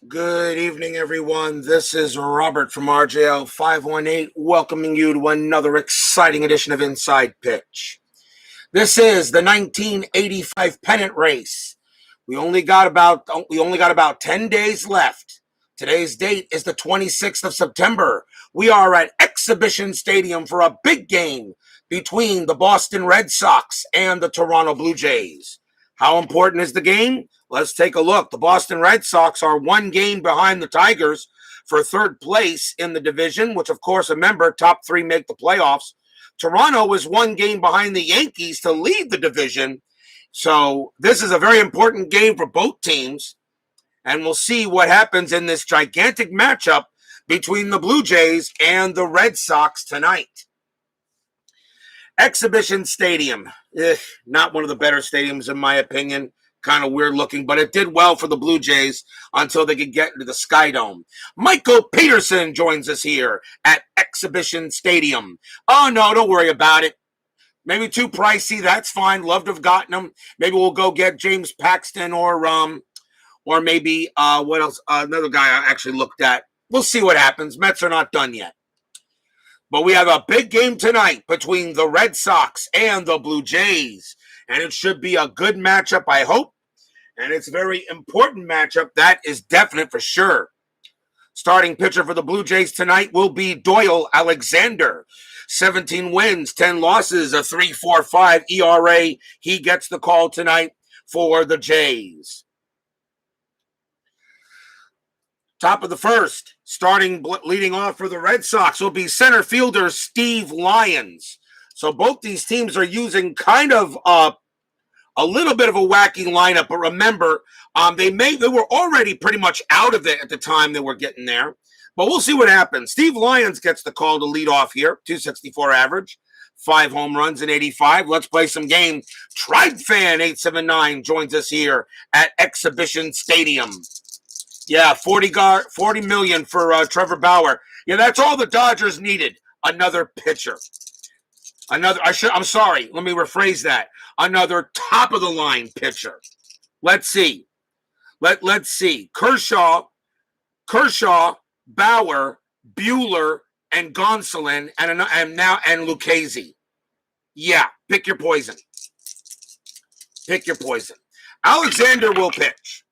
Good evening, everyone. This is Robert from RJL 518, welcoming you to another exciting edition of Inside Pitch. This is the 1985 Pennant race. We only got about 10 days left. Today's date is the 26th of September. We are at Exhibition Stadium for a big game between the Boston Red Sox and the Toronto Blue Jays. How important is the game? Let's take a look. The Boston Red Sox are one game behind the Tigers for third place in the division, which, of course, remember, top three make the playoffs. Toronto is one game behind the Yankees to lead the division. So this is a very important game for both teams. And we'll see what happens in this gigantic matchup between the Blue Jays and the Red Sox tonight. Exhibition Stadium. Not one of the better stadiums, in my opinion. Kind of weird looking, but it did well for the Blue Jays until they could get into the Sky Dome. Michael Peterson joins us here at Exhibition Stadium. Oh, no, don't worry about it. Maybe too pricey. That's fine. Love to have gotten them. Maybe we'll go get James Paxton or maybe what else? Another guy I actually looked at. We'll see what happens. Mets are not done yet. But we have a big game tonight between the Red Sox and the Blue Jays. And it should be a good matchup, I hope. And it's a very important matchup. That is definite for sure. Starting pitcher for the Blue Jays tonight will be Doyle Alexander. 17 wins, 10 losses, a 3.45 ERA. He gets the call tonight for the Jays. Top of the first, leading off for the Red Sox will be center fielder Steve Lyons. So both these teams are using kind of a little bit of a wacky lineup, but remember, they were already pretty much out of it at the time they were getting there. But we'll see what happens. Steve Lyons gets the call to lead off here, 264 average, 5 home runs in 85. Let's play some game. Tribe Fan 879 joins us here at Exhibition Stadium. Yeah, $40 million for Trevor Bauer. Yeah, that's all the Dodgers needed. Another pitcher. Let me rephrase that. Another top of the line pitcher. Let's see. Let's see. Kershaw, Bauer, Bueller, and Gonsolin, and Lucchesi. Yeah, pick your poison. Alexander will pitch.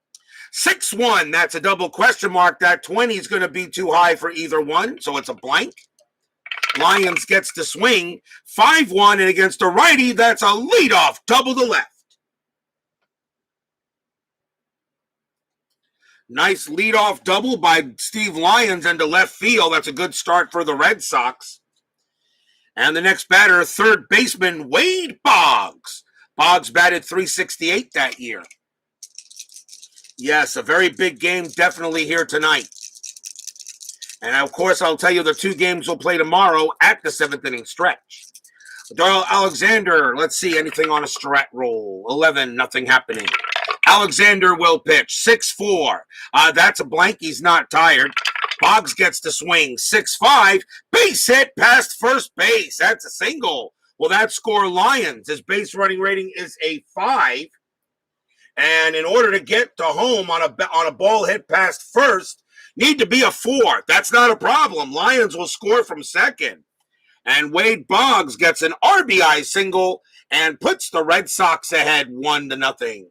6-1, that's a double question mark. That 20 is going to be too high for either one, so it's a blank. Lyons gets to swing. 5-1, and against a righty, that's a leadoff double to left. Nice leadoff double by Steve Lyons into left field. That's a good start for the Red Sox. And the next batter, third baseman Wade Boggs. Boggs batted .368 that year. Yes, a very big game definitely here tonight. And, of course, I'll tell you the two games we'll play tomorrow at the 7th inning stretch. Doyle Alexander, let's see, anything on a strat roll. 11, nothing happening. Alexander will pitch. 6-4. That's a blank. He's not tired. Boggs gets to swing. 6-5. Base hit past first base. That's a single. Well, that score Lyons. His base running rating is a 5. And in order to get to home on a ball hit past first, need to be a 4. That's not a problem. Lyons will score from second. And Wade Boggs gets an RBI single and puts the Red Sox ahead 1-0.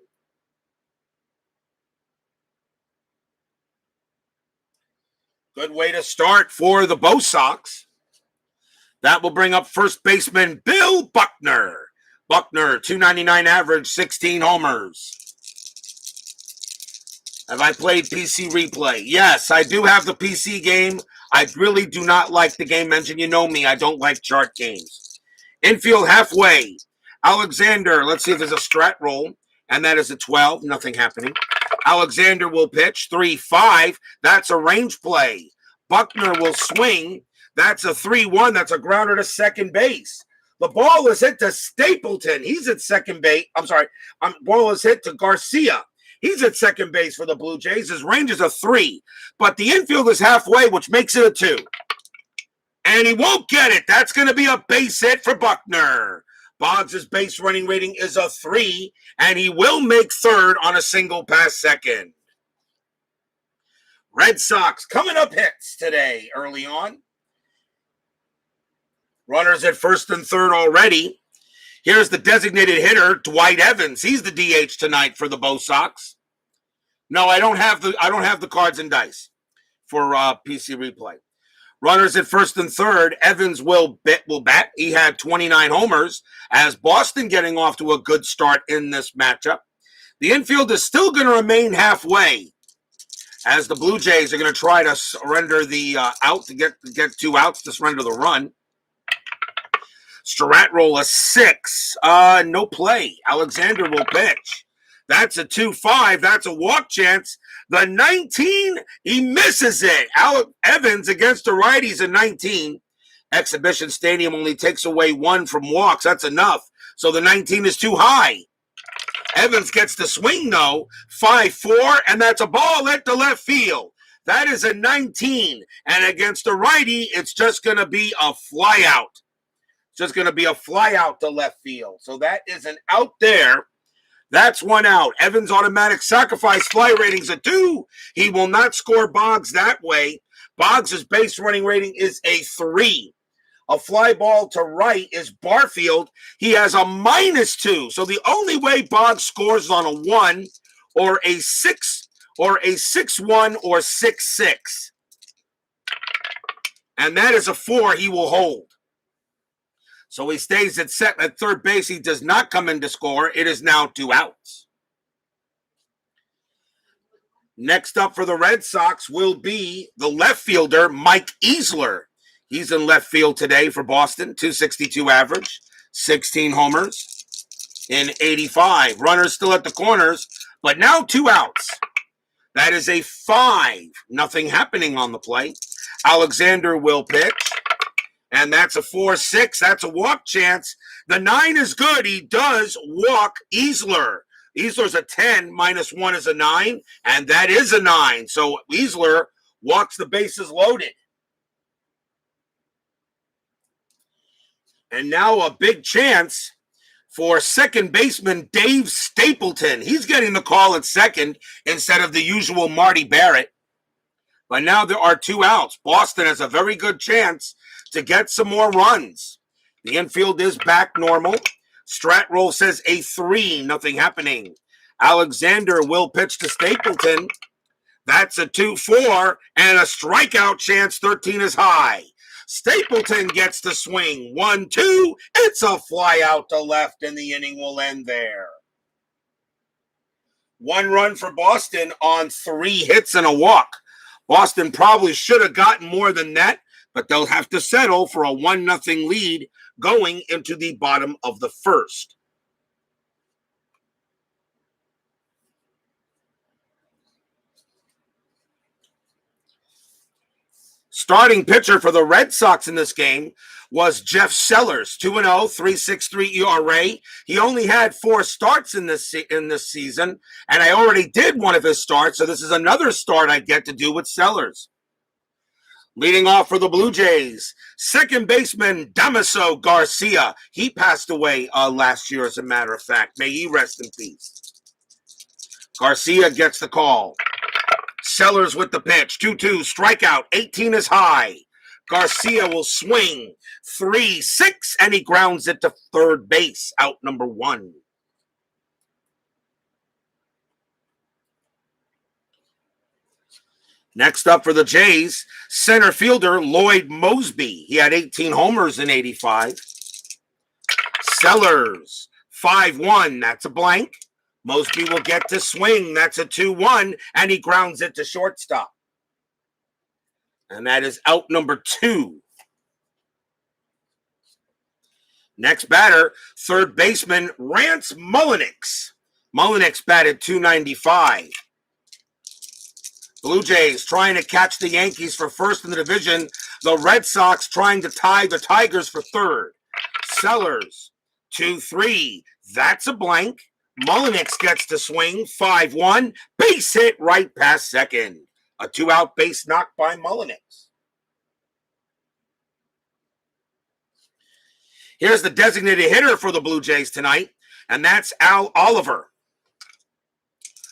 Good way to start for the Bo Sox. That will bring up first baseman Bill Buckner. Buckner, .299 average, 16 homers. Have I played PC Replay? Yes, I do have the PC game. I really do not like the game engine. You know me, I don't like chart games. Infield halfway. Alexander, let's see if there's a strat roll. And that is a 12, nothing happening. Alexander will pitch. 3-5, that's a range play. Buckner will swing. That's a 3-1, that's a grounder to second base. The ball is hit to Stapleton. He's at second base. Ball is hit to Garcia. He's at second base for the Blue Jays. His range is a 3, but the infield is halfway, which makes it a 2. And he won't get it. That's going to be a base hit for Buckner. Boggs' base running rating is a 3, and he will make third on a single past second. Red Sox coming up hits today early on. Runners at first and third already. Here's the designated hitter, Dwight Evans. He's the DH tonight for the Bo Sox. No, I don't have the cards and dice for PC replay. Runners at first and third. Evans will bat. He had 29 homers as Boston getting off to a good start in this matchup. The infield is still going to remain halfway as the Blue Jays are going to try to surrender the out to get 2 outs to surrender the run. Strat roll a 6. No play. Alexander will pitch. That's a 2-5. That's a walk chance. The 19, he misses it. Evans against the righties in 19. Exhibition Stadium only takes away 1 from walks. That's enough. So the 19 is too high. Evans gets the swing, though. 5-4, and that's a ball at the left field. That is a 19. And against the righty, it's just going to be a fly out. Just going to be a fly out to left field. So that is an out there. That's 1 out. Evans' automatic sacrifice fly rating's a 2. He will not score Boggs that way. Boggs' base running rating is a 3. A fly ball to right is Barfield. He has a -2. So the only way Boggs scores is on a 1 or a 6 or a 6-1 or 6-6. And that is a 4 he will hold. So he stays at third base. He does not come in to score. It is now 2 outs. Next up for the Red Sox will be the left fielder, Mike Easler. He's in left field today for Boston. 262 average, 16 homers in 85. Runners still at the corners, but now 2 outs. That is a 5. Nothing happening on the play. Alexander will pitch. And that's a 4-6. That's a walk chance. The 9 is good. He does walk Easler. Easler's a 10. -1 is a 9. And that is a 9. So Easler walks the bases loaded. And now a big chance for second baseman Dave Stapleton. He's getting the call at second instead of the usual Marty Barrett. But now there are 2 outs. Boston has a very good chance to get some more runs. The infield is back normal. Strat roll says a 3, nothing happening. Alexander will pitch to Stapleton. That's a 2-4 and a strikeout chance. 13 is high. Stapleton gets the swing. 1-2. It's a fly out to left, and the inning will end there. 1 run for Boston on 3 hits and a walk. Boston probably should have gotten more than that, but they'll have to settle for a 1-0 lead going into the bottom of the first. Starting pitcher for the Red Sox in this game was Jeff Sellers, 2-0, 3.63 ERA. He only had 4 starts in this season, and I already did one of his starts, so this is another start I get to do with Sellers. Leading off for the Blue Jays, second baseman Damaso Garcia. He passed away last year, as a matter of fact. May he rest in peace. Garcia gets the call. Sellers with the pitch. 2-2, strikeout. 18 is high. Garcia will swing. 3-6, and he grounds it to third base. Out number 1. Next up for the Jays, center fielder Lloyd Mosby. He had 18 homers in 85. Sellers, 5-1. That's a blank. Mosby will get to swing. That's a 2-1, and he grounds it to shortstop. And that is out number 2. Next batter, third baseman Rance Mulliniks. Mulliniks batted .295. Blue Jays trying to catch the Yankees for first in the division. The Red Sox trying to tie the Tigers for third. Sellers, 2-3. That's a blank. Mulliniks gets to swing. 5-1. Base hit right past second. A 2-out base knock by Mulliniks. Here's the designated hitter for the Blue Jays tonight, and that's Al Oliver.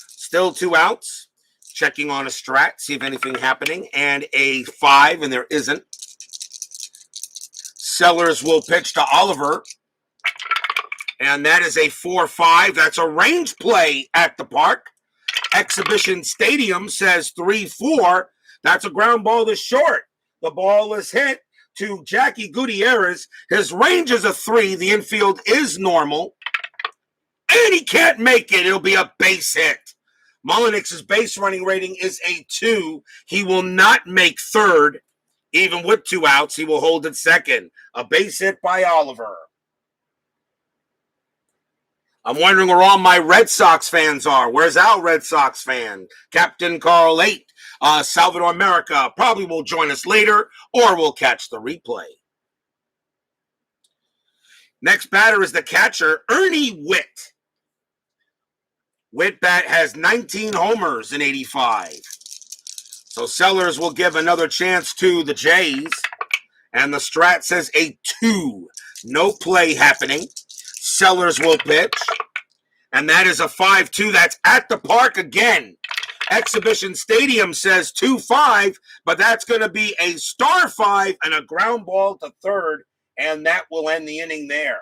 Still 2 outs. Checking on a strat, see if anything happening, and a 5, and there isn't. Sellers will pitch to Oliver, and that is a 4-5. That's a range play at the park. Exhibition Stadium says 3-4. That's a ground ball to short. The ball is hit to Jackie Gutierrez. His range is a 3. The infield is normal. And he can't make it. It'll be a base hit. Mullenix's base running rating is a 2. He will not make third. Even with 2 outs, he will hold at second. A base hit by Oliver. I'm wondering where all my Red Sox fans are. Where's our Red Sox fan? Captain Carl 8. Salvador America probably will join us later, or we'll catch the replay. Next batter is the catcher, Ernie Witt. Whitbat has 19 homers in 85. So Sellers will give another chance to the Jays. And the strat says a 2. No play happening. Sellers will pitch. And that is a 5-2. That's at the park again. Exhibition Stadium says 2-5, but that's going to be a star 5 and a ground ball to third. And that will end the inning there.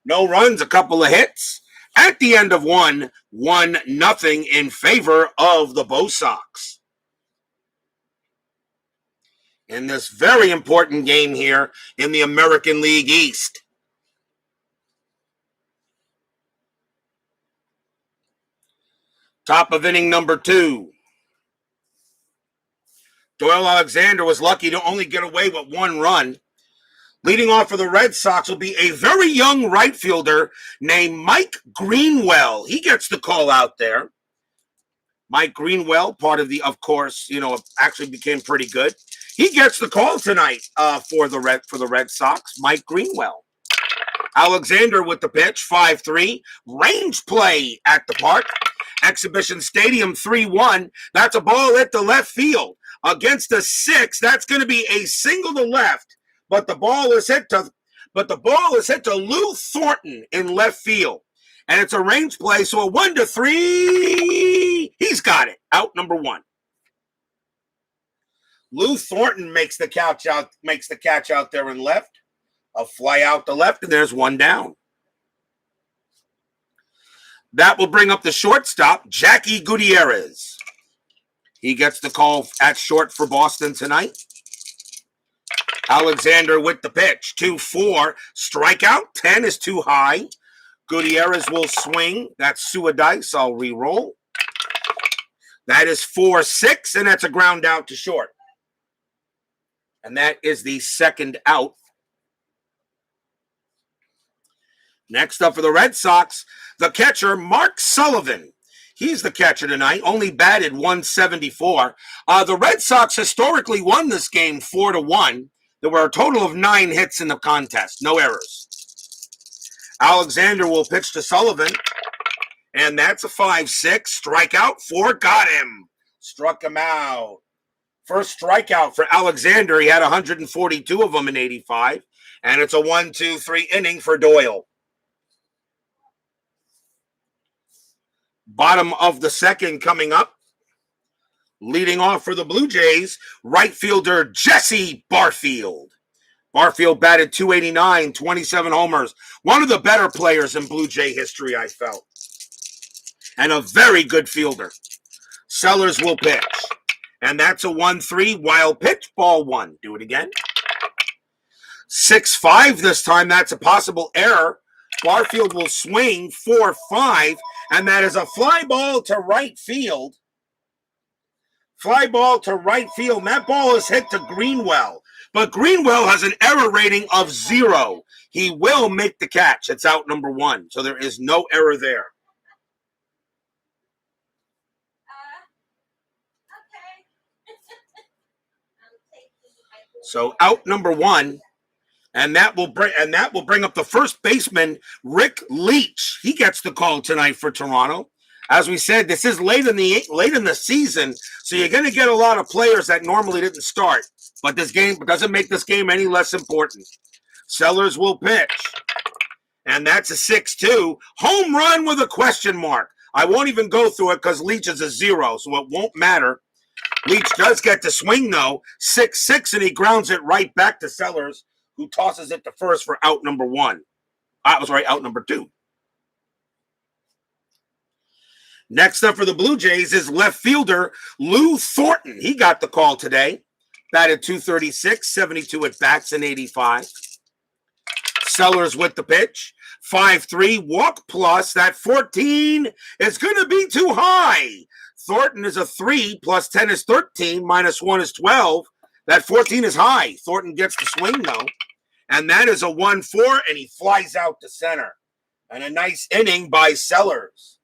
No runs, a couple of hits. At the end of 1-0 in favor of the Bo Sox. In this very important game here in the American League East. Top of inning number 2. Doyle Alexander was lucky to only get away with 1 run. Leading off for the Red Sox will be a very young right fielder named Mike Greenwell. He gets the call out there. Mike Greenwell, part of the, of course, actually became pretty good. He gets the call tonight for the Red Sox. Mike Greenwell. Alexander with the pitch, 5-3. Range play at the park. Exhibition Stadium, 3-1. That's a ball at the left field. Against a 6, that's going to be a single to left. But the ball is hit to Lou Thornton in left field. And it's a range play, so a 1-3. He's got it. Out number 1. Lou Thornton makes the catch out there in left. A fly out to left, and there's 1 down. That will bring up the shortstop, Jackie Gutierrez. He gets the call at short for Boston tonight. Alexander with the pitch, 2-4. Strikeout, 10 is too high. Gutierrez will swing. That's Suadice. I'll re-roll. That is 4-6, and that's a ground out to short. And that is the second out. Next up for the Red Sox, the catcher, Mark Sullivan. He's the catcher tonight, only batted .174. The Red Sox historically won this game 4-1. There were a total of 9 hits in the contest, no errors. Alexander will pitch to Sullivan, and that's a 5-6. Strikeout, 4, got him. Struck him out. First strikeout for Alexander. He had 142 of them in 85, and it's a 1-2-3 inning for Doyle. Bottom of the second coming up. Leading off for the Blue Jays, right fielder Jesse Barfield. Barfield batted .289, 27 homers. One of the better players in Blue Jay history, I felt. And a very good fielder. Sellers will pitch. And that's a 1-3, wild pitch, ball 1. Do it again. 6-5 this time. That's a possible error. Barfield will swing 4-5. And that is a fly ball to right field. Fly ball to right field. And that ball is hit to Greenwell. But Greenwell has an error rating of 0. He will make the catch. It's out number 1. So there is no error there. So out number 1. And that will bring up the first baseman, Rick Leach. He gets the call tonight for Toronto. As we said, this is late in the season, so you're going to get a lot of players that normally didn't start. But this game doesn't make this game any less important. Sellers will pitch. And that's a 6-2. Home run with a question mark. I won't even go through it because Leach is a 0, so it won't matter. Leach does get to swing, though. 6-6, and he grounds it right back to Sellers, who tosses it to first for out number 1. Out number 2. Next up for the Blue Jays is left fielder Lou Thornton. He got the call today. Batted .236, 72 at bats in 85. Sellers with the pitch. 5-3 walk plus. That 14 is going to be too high. Thornton is a 3 plus 10 is 13 minus 1 is 12. That 14 is high. Thornton gets the swing, though. And that is a 1-4, and he flies out to center. And a nice inning by Sellers.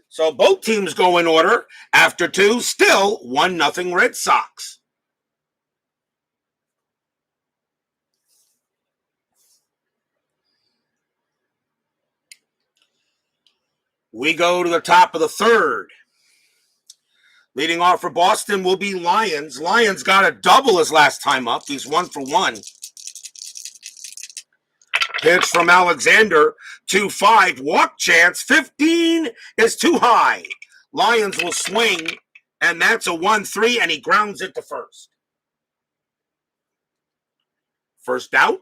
So both teams go in order. After 2, still 1-0 Red Sox. We go to the top of the 3rd. Leading off for Boston will be Lyons. Lyons got a double his last time up. He's 1 for 1. Pitch from Alexander. 2-5. Walk chance. 15 is too high. Lyons will swing, and that's a 1-3, and he grounds it to first. First out.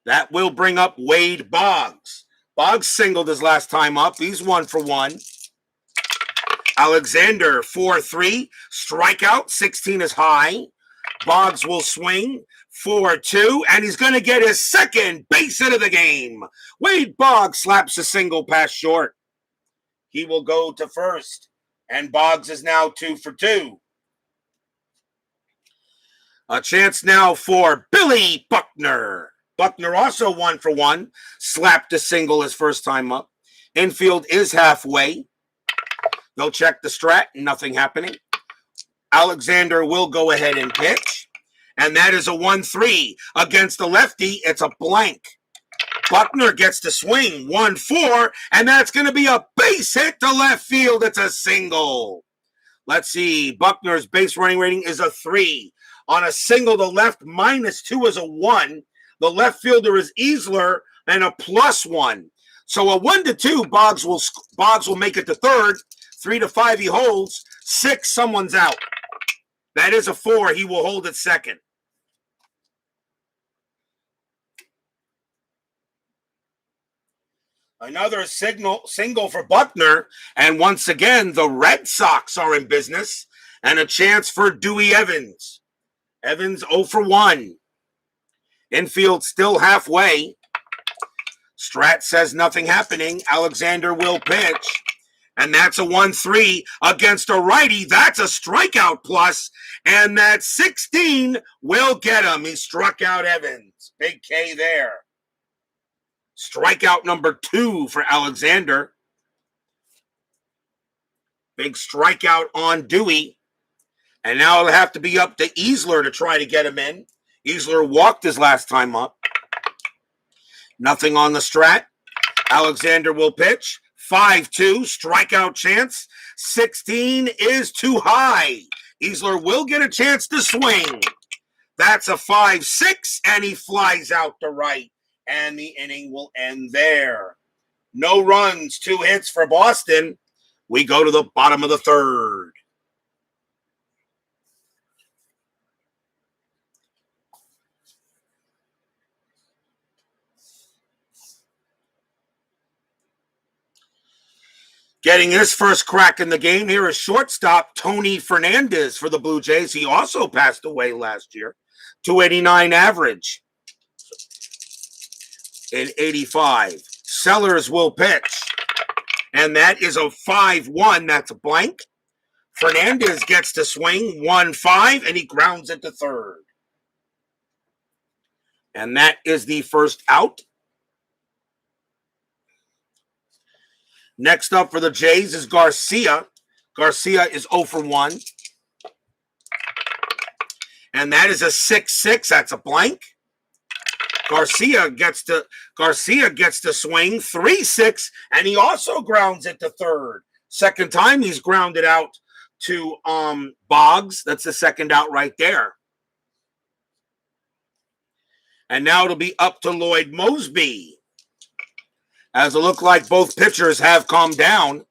That will bring up Wade Boggs. Boggs singled his last time up. He's 1 for 1. Alexander, 4-3. Strikeout, 16 is high. Boggs will swing, 4-2, and he's going to get his second base hit of the game. Wade Boggs slaps a single past short. He will go to first, and Boggs is now 2 for 2. A chance now for Billy Buckner. Buckner also 1 for 1. Slapped a single his first time up. Infield is halfway. They'll check the strat. Nothing happening. Alexander will go ahead and pitch. And that is a 1-3. Against the lefty, it's a blank. Buckner gets to swing. 1-4. And that's going to be a base hit to left field. It's a single. Let's see. Buckner's base running rating is a 3. On a single to left, -2 is a 1. The left fielder is Easler and a +1. So a 1-2, Boggs will make it to third. 3-5, he holds. 6, someone's out. That is a 4. He will hold at second. Another single for Buckner. And once again, the Red Sox are in business. And a chance for Dewey Evans. Evans 0 for 1. Infield still halfway. Strat says nothing happening. Alexander will pitch. And that's a 1-3 against a righty. That's a strikeout plus. And that 16 will get him. He struck out Evans. Big K there. Strikeout number 2 for Alexander. Big strikeout on Dewey. And now it'll have to be up to Easler to try to get him in. Easler walked his last time up. Nothing on the strat. Alexander will pitch. 5-2, strikeout chance. 16 is too high. Easler will get a chance to swing. That's a 5-6, and he flies out to right. And the inning will end there. No runs, 2 hits for Boston. We go to the bottom of the 3rd. Getting his first crack in the game here is shortstop Tony Fernandez for the Blue Jays. He also passed away last year. 289 average in 85. Sellers will pitch. And that is a 5-1. That's a blank. Fernandez gets to swing. 1-5, and he grounds it to third. And that is the first out. Next up for the Jays is Garcia. Garcia is 0 for 1. And that is a 6-6. That's a blank. Garcia gets to swing 3-6, and he also grounds it to third. Second time he's grounded out to Boggs. That's the second out right there. And now it'll be up to Lloyd Mosby. As it looked like both pitchers have calmed down.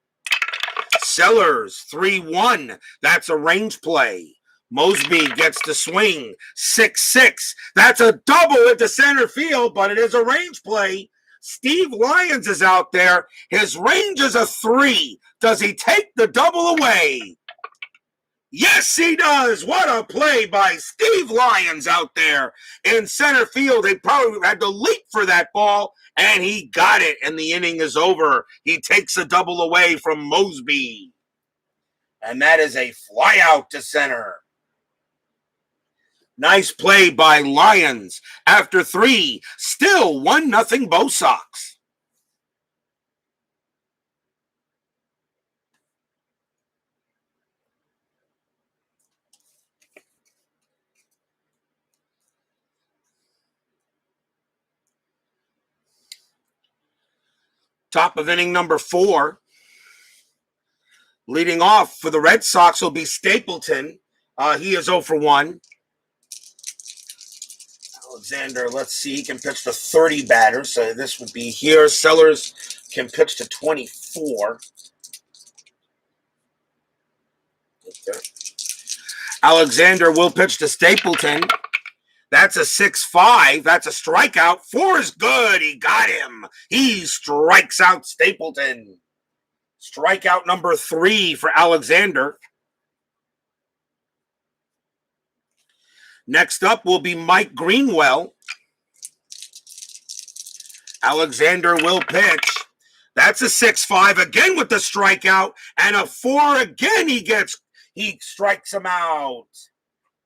Sellers, 3-1. That's a range play. Mosby gets to swing, 6-6. That's a double into center field, but it is a range play. Steve Lyons is out there. His range is a 3. Does he take the double away? Yes, he does. What a play by Steve Lyons out there in center field. They probably had to leap for that ball, and he got it, and the inning is over. He takes a double away from Mosby. And that is a fly out to center. Nice play by Lyons. After 3, still 1-0 Bo Sox. Top of inning number 4. Leading off for the Red Sox will be Stapleton. He is 0 for 1. Alexander, let's see, he can pitch to 30 batters. So this would be here. Sellers can pitch to 24. Okay. Alexander will pitch to Stapleton. That's a 6-5. That's a strikeout. 4 is good. He got him. He strikes out Stapleton. Strikeout number 3 for Alexander. Next up will be Mike Greenwell. Alexander will pitch. That's a 6-5 again with the strikeout. And a 4 again he strikes him out.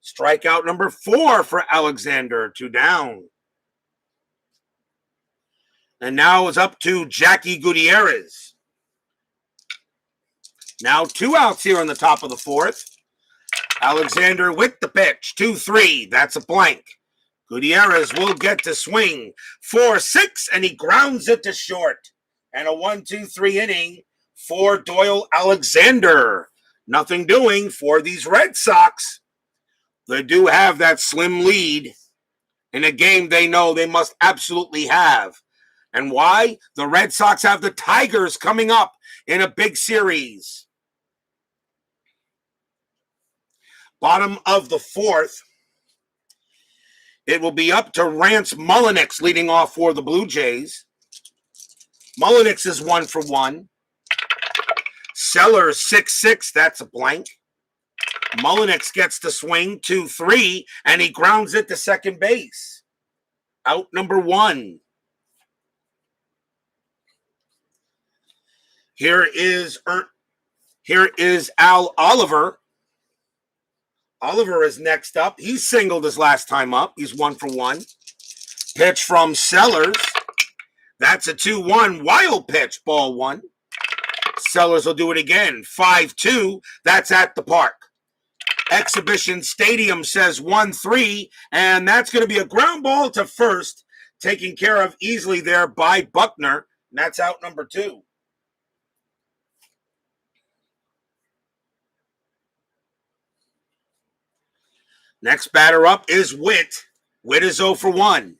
Strikeout number 4 for Alexander, 2 down. And now it's up to Jackie Gutierrez. Now 2 outs here in the top of the 4th. Alexander with the pitch, 2-3. That's a blank. Gutierrez will get to swing, 4-6, and he grounds it to short. And a 1-2-3 inning for Doyle Alexander. Nothing doing for these Red Sox. They do have that slim lead in a game they know they must absolutely have. And why? The Red Sox have the Tigers coming up in a big series. Bottom of the 4th, it will be up to Rance Mulliniks leading off for the Blue Jays. Mulliniks is 1 for 1. Sellers 6-6, that's a blank. Mulliniks gets to swing 2-3, and he grounds it to second base. Out number 1. Here is Al Oliver. Oliver is next up. He singled his last time up. He's 1 for 1. Pitch from Sellers. That's a 2-1. Wild pitch, ball 1. Sellers will do it again. 5-2. That's at the park. Exhibition Stadium says 1-3, and that's going to be a ground ball to first, taken care of easily there by Buckner. And that's out number 2. Next batter up is Witt. Witt is 0 for 1.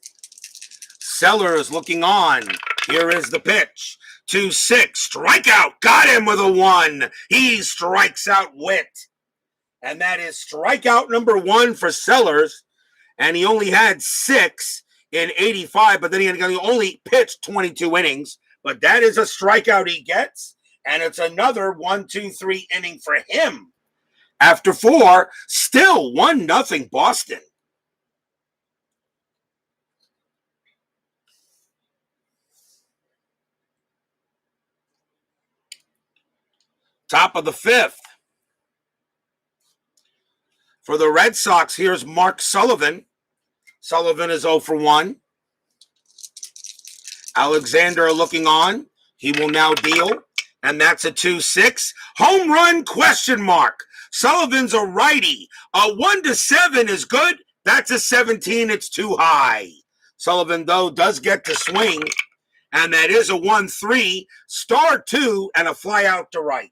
Sellers looking on. Here is the pitch. 2-6. Strikeout. Got him with a 1. He strikes out Witt. And that is strikeout number 1 for Sellers. And he only had 6 in 85, but then he only pitched 22 innings. But that is a strikeout he gets. And it's another 1-2-3 inning for him. After 4, still 1-0 Boston. Top of the 5th. For the Red Sox, here's Mark Sullivan. Sullivan is 0 for 1. Alexander looking on. He will now deal. And that's a 2-6. Home run question mark. Sullivan's a righty. A 1-7 is good. That's a 17. It's too high. Sullivan, though, does get to swing. And that is a 1-3. Star 2 and a fly out to right.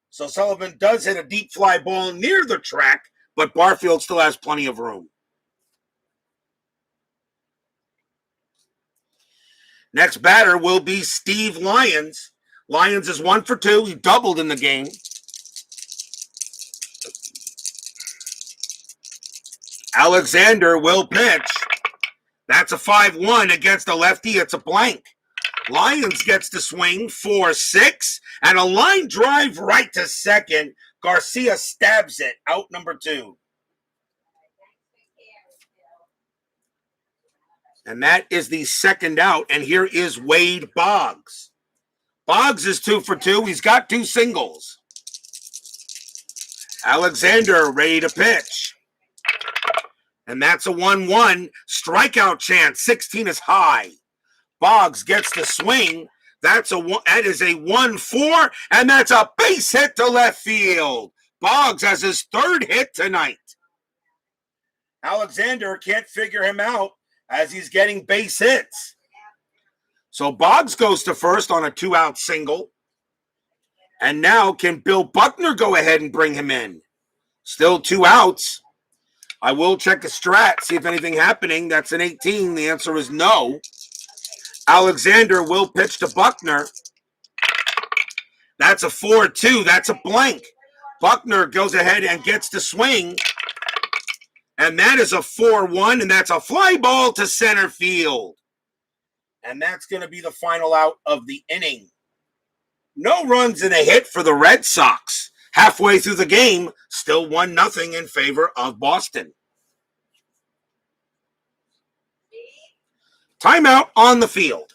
So Sullivan does hit a deep fly ball near the track, but Barfield still has plenty of room. Next batter will be Steve Lyons. Lyons is 1 for 2. He doubled in the game. Alexander will pitch. That's a 5-1 against a lefty. It's a blank. Lyons gets to swing 4-6 and a line drive right to second. Garcia stabs it. Out number 2. And that is the second out. And here is Wade Boggs. Boggs is 2 for 2. He's got 2 singles. Alexander ready to pitch. And that's a 1-1. Strikeout chance. 16 is high. Boggs gets the swing. That is a 1-4. And that's a base hit to left field. Boggs has his 3rd hit tonight. Alexander can't figure him out as he's getting base hits. So Boggs goes to first on a 2-out single. And now can Bill Buckner go ahead and bring him in? Still 2 outs. I will check a strat, see if anything happening. That's an 18. The answer is no. Alexander will pitch to Buckner. That's a 4-2. That's a blank. Buckner goes ahead and gets to swing. And that is a 4-1, and that's a fly ball to center field. And that's going to be the final out of the inning. No runs and a hit for the Red Sox. Halfway through the game, still 1-0 in favor of Boston. Timeout on the field.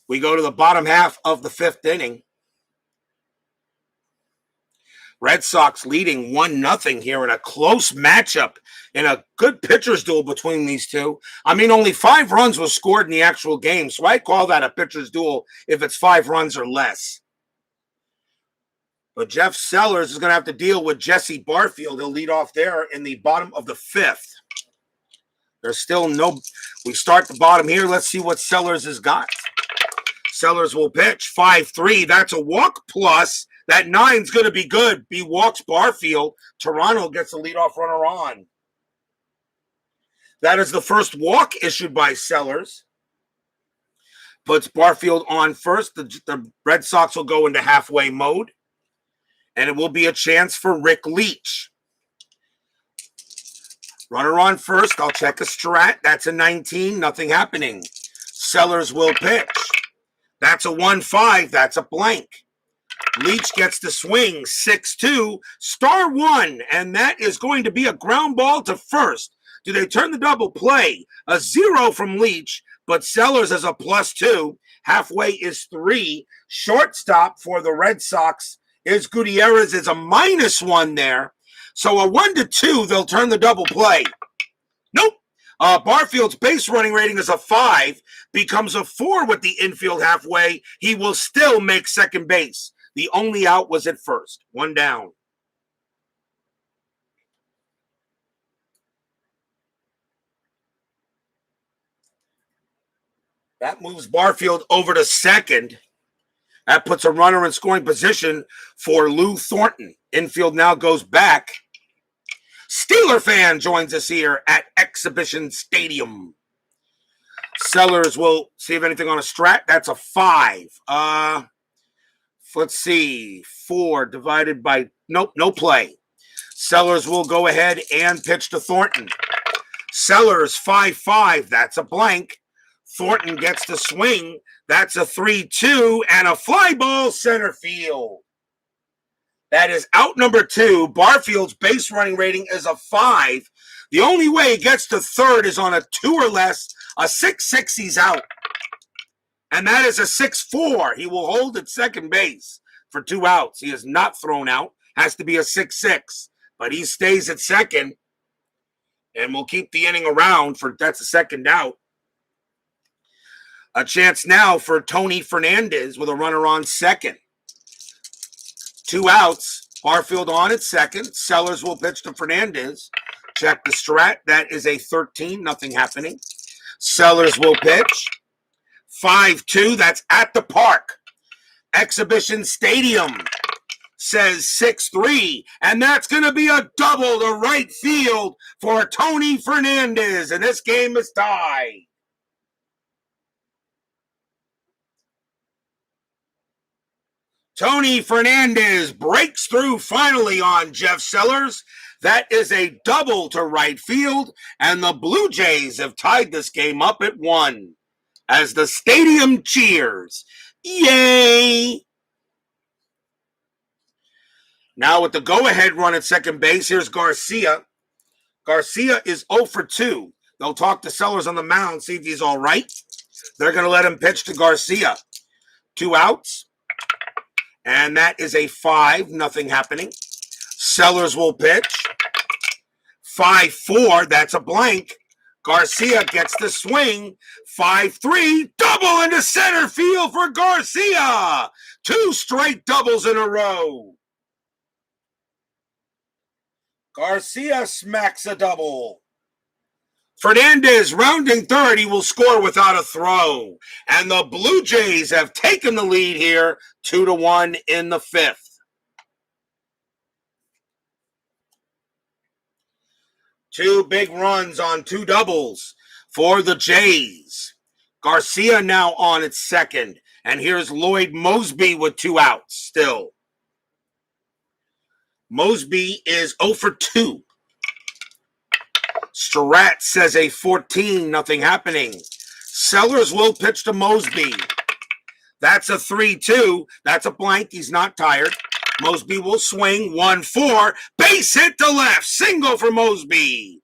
We go to the bottom half of the 5th inning. Red Sox leading 1-0 here in a close matchup in a good pitcher's duel between these two. I mean, only 5 runs was scored in the actual game, so I call that a pitcher's duel if it's 5 runs or less. But Jeff Sellers is going to have to deal with Jesse Barfield. He'll lead off there in the bottom of the 5th. There's still no... We start the bottom here. Let's see what Sellers has got. Sellers will pitch 5-3. That's a walk plus. That 9's going to be good. He walks Barfield. Toronto gets the leadoff runner on. That is the first walk issued by Sellers. Puts Barfield on first. The Red Sox will go into halfway mode. And it will be a chance for Rick Leach. Runner on first. I'll check a strat. That's a 19. Nothing happening. Sellers will pitch. That's a 1-5. That's a blank. Leach gets the swing. 6-2. Star 1. And that is going to be a ground ball to first. Do they turn the double play? A 0 from Leach, but Sellers has a +2. Halfway is 3. Shortstop for the Red Sox is Gutierrez is a -1 there. So a 1-2, they'll turn the double play. Nope. Barfield's base running rating is a 5, becomes a 4 with the infield halfway. He will still make second base. The only out was at first. 1 down. That moves Barfield over to second. That puts a runner in scoring position for Lou Thornton. Infield now goes back. Steeler fan joins us here at Exhibition Stadium. Sellers will see if anything on a strat. That's a 5. Let's see. 4 divided by... Nope, no play. Sellers will go ahead and pitch to Thornton. Sellers, 5-5. That's a blank. Thornton gets the swing. That's a 3-2 and a fly ball center field. That is out number 2. Barfield's base running rating is a 5. The only way he gets to third is on a 2 or less. A 6-6, he's out. And that is a 6-4. He will hold at second base for 2 outs. He is not thrown out. Has to be a 6-6. But he stays at second. And we'll keep the inning around for that's a second out. A chance now for Tony Fernandez with a runner on second. 2 outs. Barfield on at second. Sellers will pitch to Fernandez. Check the strat. That is a 13, nothing happening. Sellers will pitch. 5-2, that's at the park. Exhibition Stadium says 6-3, and that's going to be a double to right field for Tony Fernandez, and this game is tied. Tony Fernandez breaks through finally on Jeff Sellers. That is a double to right field, and the Blue Jays have tied this game up at 1 as the stadium cheers. Yay! Now with the go-ahead run at second base, here's Garcia. Garcia is 0 for 2. They'll talk to Sellers on the mound, see if he's all right. They're going to let him pitch to Garcia. 2 outs. And that is a 5, nothing happening. Sellers will pitch. 5-4, that's a blank. Garcia gets the swing. 5-3, double into center field for Garcia. 2 straight doubles in a row. Garcia smacks a double. Fernandez rounding third. He will score without a throw. And the Blue Jays have taken the lead here, 2-1 in the 5th. 2 big runs on 2 doubles for the Jays. Garcia now on at second. And here's Lloyd Mosby with 2 outs still. Mosby is 0 for 2. Strat says a 14, nothing happening. Sellers will pitch to Mosby. That's a 3-2. That's a blank. He's not tired. Mosby will swing. 1-4. Base hit to left. Single for Mosby.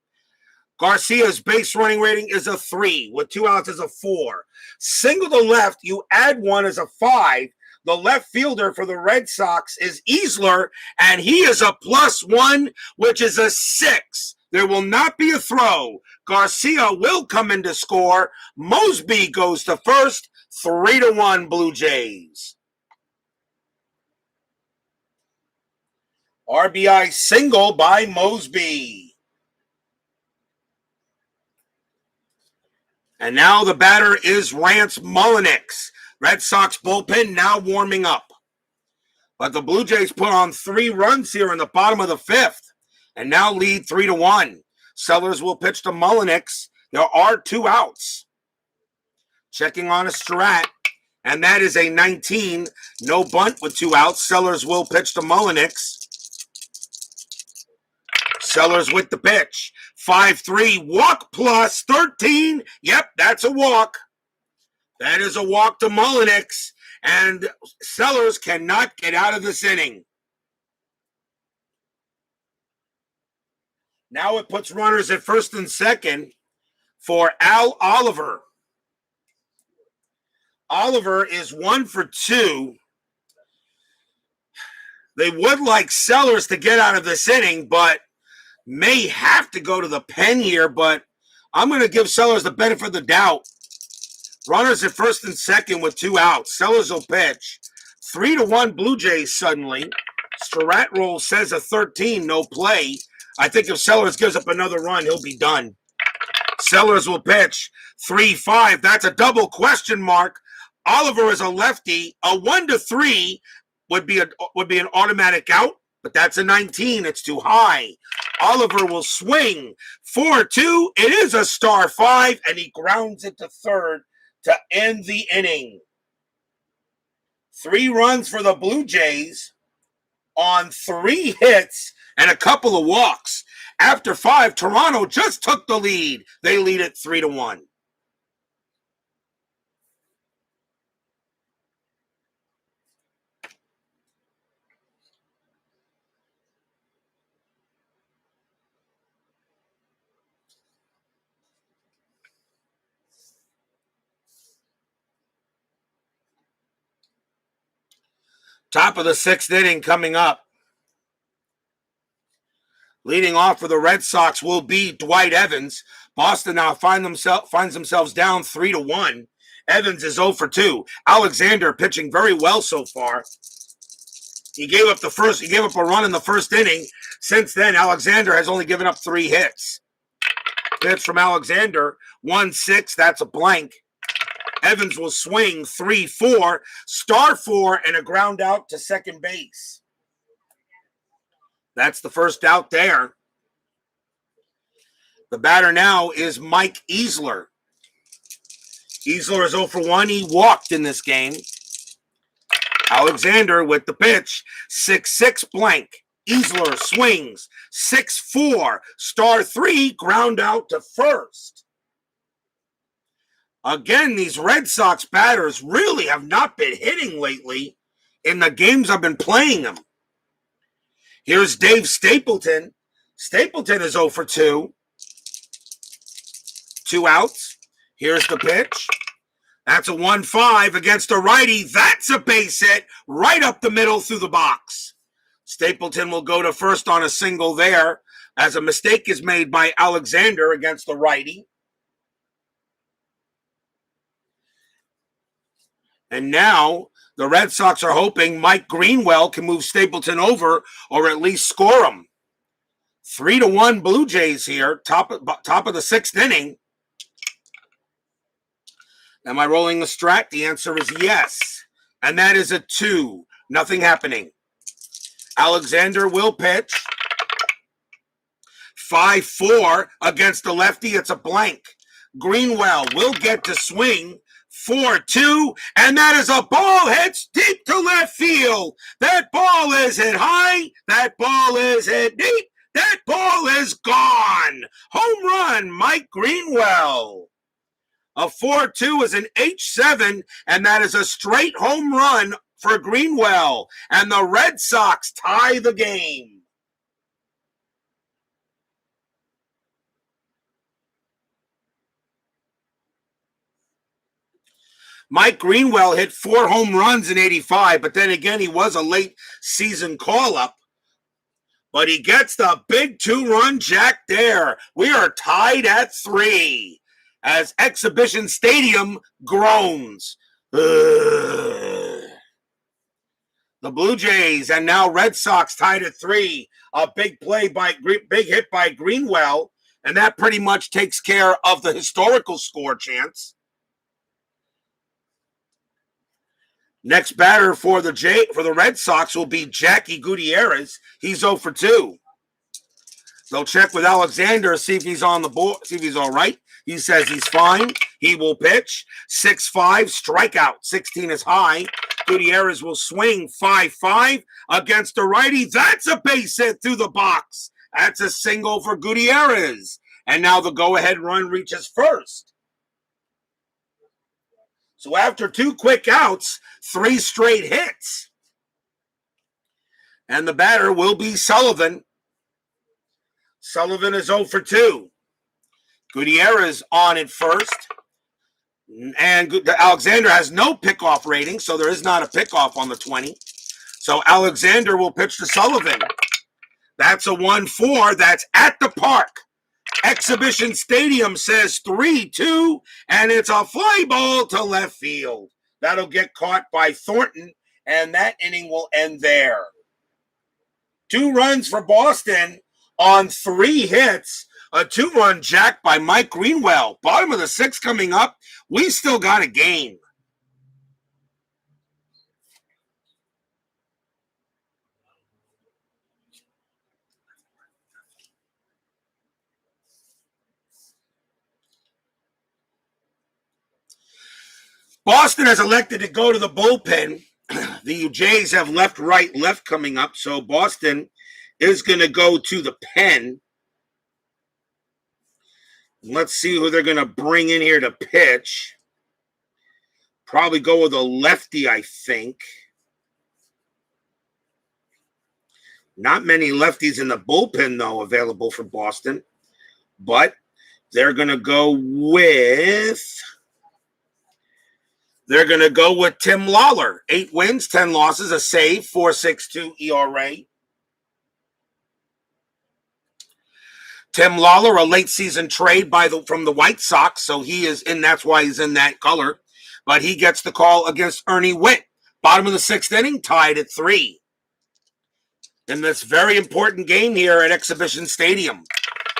Garcia's base running rating is a 3 with 2 outs as a 4. Single to left. You add 1 as a 5. The left fielder for the Red Sox is Easler, and he is a +1, which is a 6. There will not be a throw. Garcia will come in to score. Mosby goes to first. 3-1 Blue Jays. RBI single by Mosby. And now the batter is Rance Mulliniks. Red Sox bullpen now warming up. But the Blue Jays put on 3 runs here in the bottom of the 5th and now lead 3-1. Sellers will pitch to Mulliniks. There are 2 outs. Checking on a strat, and that is a 19. No bunt with 2 outs. Sellers will pitch to Mulliniks. Sellers with the pitch. 5-3, walk plus 13. Yep, that's a walk. That is a walk to Mulliniks, and Sellers cannot get out of this inning. Now it puts runners at first and second for Al Oliver. Oliver is 1 for 2. They would like Sellers to get out of this inning, but may have to go to the pen here, but I'm going to give Sellers the benefit of the doubt. Runners at first and second with 2 outs. Sellers will pitch. 3-1 Blue Jays suddenly. Strat roll says a 13, no play. I think if Sellers gives up another run, he'll be done. Sellers will pitch. 3-5. That's a double question mark. Oliver is a lefty. A 1-3 would be an automatic out, but that's a 19. It's too high. Oliver will swing. 4-2. It is a star 5, and he grounds it to third to end the inning. 3 runs for the Blue Jays on 3 hits and a couple of walks. After 5, Toronto just took the lead. They lead it 3-1. Top of the 6th inning coming up. Leading off for the Red Sox will be Dwight Evans. Boston now finds themselves down 3-1. Evans is 0 for 2. Alexander pitching very well so far. He gave up a run in the first inning. Since then, Alexander has only given up 3 hits. Pitch from Alexander, 1-6, that's a blank. Evans will swing 3-4, star 4, and a ground out to second base. That's the first out there. The batter now is Mike Easler. Easler is 0 for 1. He walked in this game. Alexander with the pitch, 6-6 blank. Easler swings, 6-4, star 3, ground out to first. Again, these Red Sox batters really have not been hitting lately in the games I've been playing them. Here's Dave Stapleton. Stapleton is 0 for 2. 2 outs. Here's the pitch. That's a 1-5 against a righty. That's a base hit right up the middle through the box. Stapleton will go to first on a single there as a mistake is made by Alexander against the righty. And now the Red Sox are hoping Mike Greenwell can move Stapleton over or at least score him. 3-1 Blue Jays here, top of the 6th inning. Am I rolling the strat? The answer is yes. And that is a 2. Nothing happening. Alexander will pitch. 5-4 against the lefty. It's a blank. Greenwell will get to swing. 4-2. And that is a ball hits deep to left field. That ball is hit high. That ball is hit deep. That ball is gone. Home run, Mike Greenwell. A 4-2 is an H7, and that is a straight home run for Greenwell. And the Red Sox tie the game. Mike Greenwell hit 4 home runs in 85, but then again, he was a late season call-up. But he gets the big 2-run jack there. We are tied at 3. As Exhibition Stadium groans. The Blue Jays and now Red Sox tied at 3. A big hit by Greenwell, and that pretty much takes care of the historical score chance. Next batter for the Red Sox will be Jackie Gutierrez. He's 0 for 2. They'll check with Alexander, see if he's on the board, see if he's all right. He says he's fine. He will pitch. 6-5, strikeout. 16 is high. Gutierrez will swing 5-5 against a righty. That's a base hit through the box. That's a single for Gutierrez. And now the go-ahead run reaches first. So after 2 quick outs, 3 straight hits. And the batter will be Sullivan. Sullivan is 0 for 2. Gutierrez on at first. And Alexander has no pickoff rating, so there is not a pickoff on the 20. So Alexander will pitch to Sullivan. That's a 1-4. That's at the park. Exhibition Stadium says 3-2, and it's a fly ball to left field. That'll get caught by Thornton, and that inning will end there. 2 runs for Boston on 3 hits. A 2-run jack by Mike Greenwell. Bottom of the 6th coming up. We still got a game. Boston has elected to go to the bullpen. The Jays have left, right, left coming up. So Boston is going to go to the pen. Let's see who they're going to bring in here to pitch. Probably go with a lefty, I think. Not many lefties in the bullpen, though, available for Boston. But they're going to go with Tim Lawler. 8 wins, 10 losses, a save, 4.62 ERA. Tim Lawler, a late season trade from the White Sox, so he is in. That's why he's in that color. But he gets the call against Ernie Witt. Bottom of the 6th inning, tied at 3. in this very important game here at Exhibition Stadium.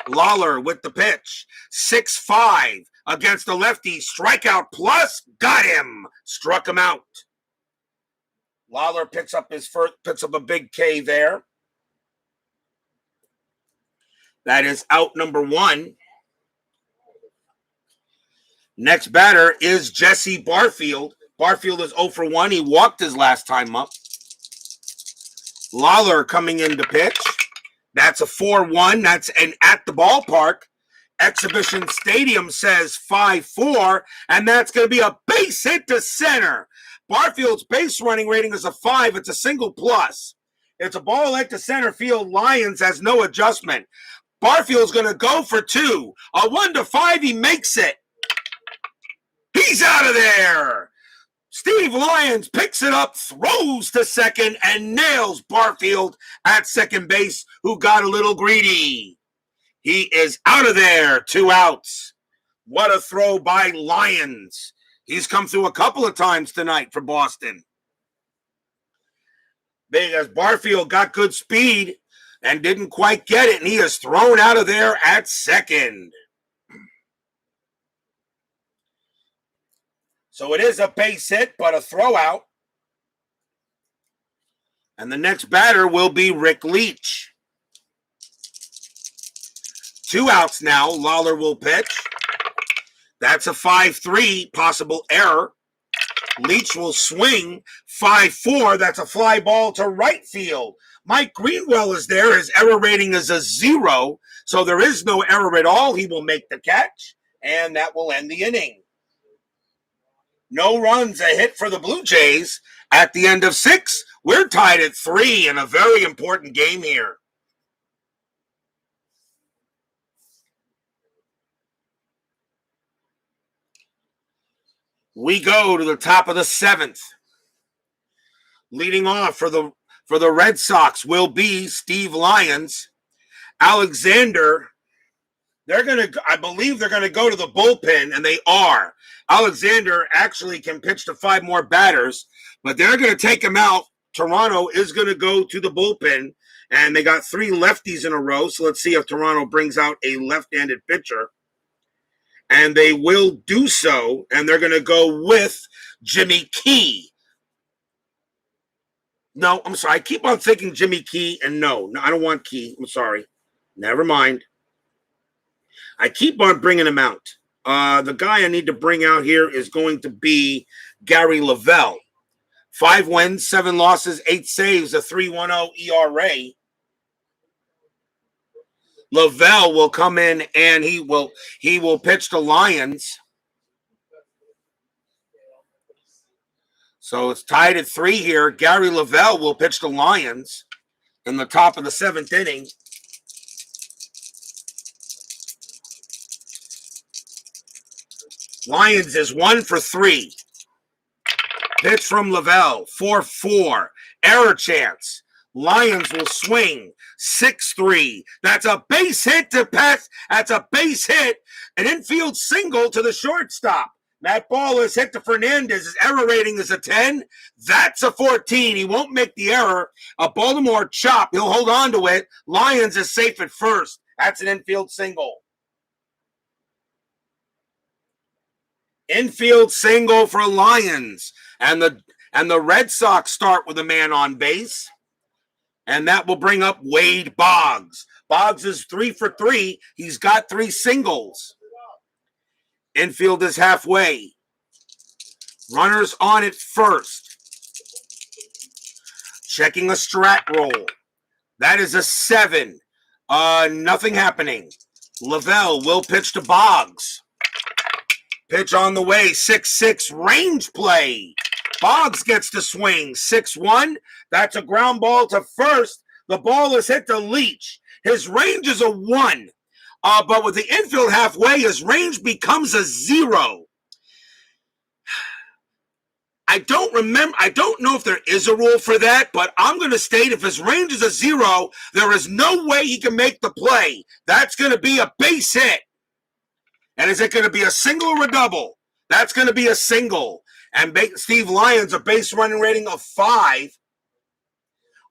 Lawler with the pitch. 6-5 against the lefty. Strikeout plus. Got him. Struck him out. Lawler picks up a big K there. That is out number 1. Next batter is Jesse Barfield. Barfield is 0 for 1. He walked his last time up. Lawler coming in to pitch. That's a 4-1. That's an at the ballpark. Exhibition Stadium says 5-4, and that's going to be a base hit to center. Barfield's base running rating is a 5. It's a single plus. It's a ball hit to center field. Lyons has no adjustment. Barfield's going to go for 2. A 1-5, he makes it. He's out of there. Steve Lyons picks it up, throws to second, and nails Barfield at second base, who got a little greedy. He is out of there. 2 outs. What a throw by Lyons. He's come through a couple of times tonight for Boston. Because Barfield got good speed and didn't quite get it, and he is thrown out of there at second. So it is a base hit, but a throw out. And the next batter will be Rick Leach. 2 outs now. Lawler will pitch. That's a 5-3 possible error. Leach will swing. 5-4. That's a fly ball to right field. Mike Greenwell is there. His error rating is a 0. So there is no error at all. He will make the catch. And that will end the inning. No runs, a hit for the Blue Jays. At the end of 6, we're tied at 3 in a very important game here. We go to the top of the 7th. Leading off for the Red Sox will be Steve Lyons. Alexander, I believe they're going to go to the bullpen, and they are. Alexander actually can pitch to 5 more batters, but they're going to take him out. Toronto is going to go to the bullpen, and they got 3 lefties in a row. So let's see if Toronto brings out a left-handed pitcher. And they will do so, and they're going to go with Jimmy Key. No, I'm sorry. I keep on thinking Jimmy Key, and no, I don't want Key. I'm sorry. Never mind. I keep on bringing him out. The guy I need to bring out here is going to be Gary Lavelle. 5 wins, 7 losses, 8 saves, a 3.10 ERA. Lavelle will come in and he will pitch to Lyons. So it's tied at 3 here. Gary Lavelle will pitch to Lyons in the top of the 7th inning. Lyons is 1 for 3. Pitch from Lavelle, 4-4. Error chance. Lyons will swing, 6-3. That's a base hit to Peth. That's a base hit. An infield single to the shortstop. That ball is hit to Fernandez. His error rating is a 10. That's a 14. He won't make the error. A Baltimore chop. He'll hold on to it. Lyons is safe at first. That's an infield single. Infield single for Lyons. And the Red Sox start with a man on base. And that will bring up Wade Boggs. Boggs is 3 for 3. He's got 3 singles. Infield is halfway. Runners on at first. Checking a strat roll. That is a 7. Nothing happening. Lavelle will pitch to Boggs. Pitch on the way. 6-6 range play. Boggs gets to swing. 6-1. That's a ground ball to first. The ball is hit to Leach. His range is a 1. But with the infield halfway, his range becomes a 0. I don't know if there is a rule for that, but I'm going to state if his range is a 0, there is no way he can make the play. That's going to be a base hit. And is it going to be a single or a double? That's going to be a single. And Steve Lyons, a base running rating of 5.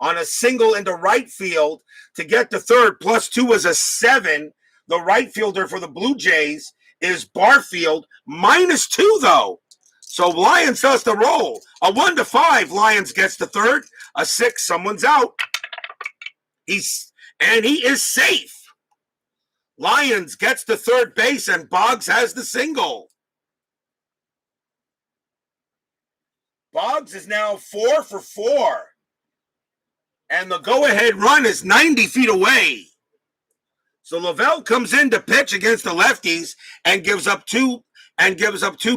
on a single into right field to get to third. +2 is a 7. The right fielder for the Blue Jays is Barfield. -2, though. So Lyons does the roll. A 1-5, Lyons gets to third. A 6, someone's out. He is safe. Lyons gets to third base, and Boggs has the single. Boggs is now 4 for 4. And the go-ahead run is 90 feet away. So Lavelle comes in to pitch against the lefties and gives up two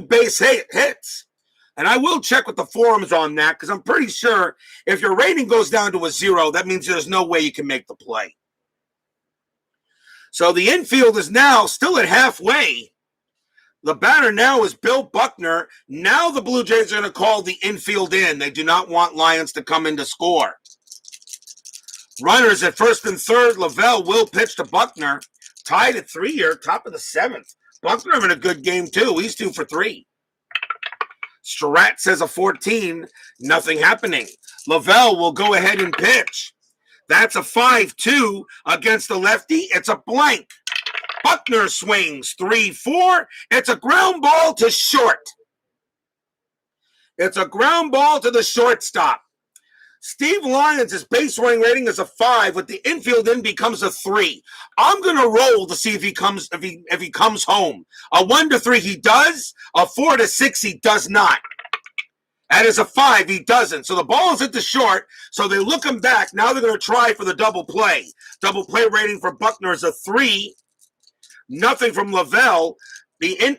base hits. And I will check with the forums on that, because I'm pretty sure if your rating goes down to a 0, that means there's no way you can make the play. So the infield is now still at halfway. The batter now is Bill Buckner. Now the Blue Jays are going to call the infield in. They do not want Lyons to come in to score. Runners at first and third. Lavelle will pitch to Buckner. Tied at 3 here, top of the 7th. Buckner having a good game, too. He's 2 for 3. Strat says a 14. Nothing happening. Lavelle will go ahead and pitch. That's a 5-2 against the lefty. It's a blank. Buckner swings 3-4. It's a ground ball to short. It's a ground ball to the shortstop. Steve Lyons' base running rating is a 5. With the infield in, becomes a 3. I'm gonna roll to see if he comes home. A 1-3 he does. A 4-6 he does not. That is a 5. He doesn't. So the ball is at the short. So they look him back. Now they're gonna try for the double play. Double play rating for Buckner is a 3. Nothing from Lavelle. They can't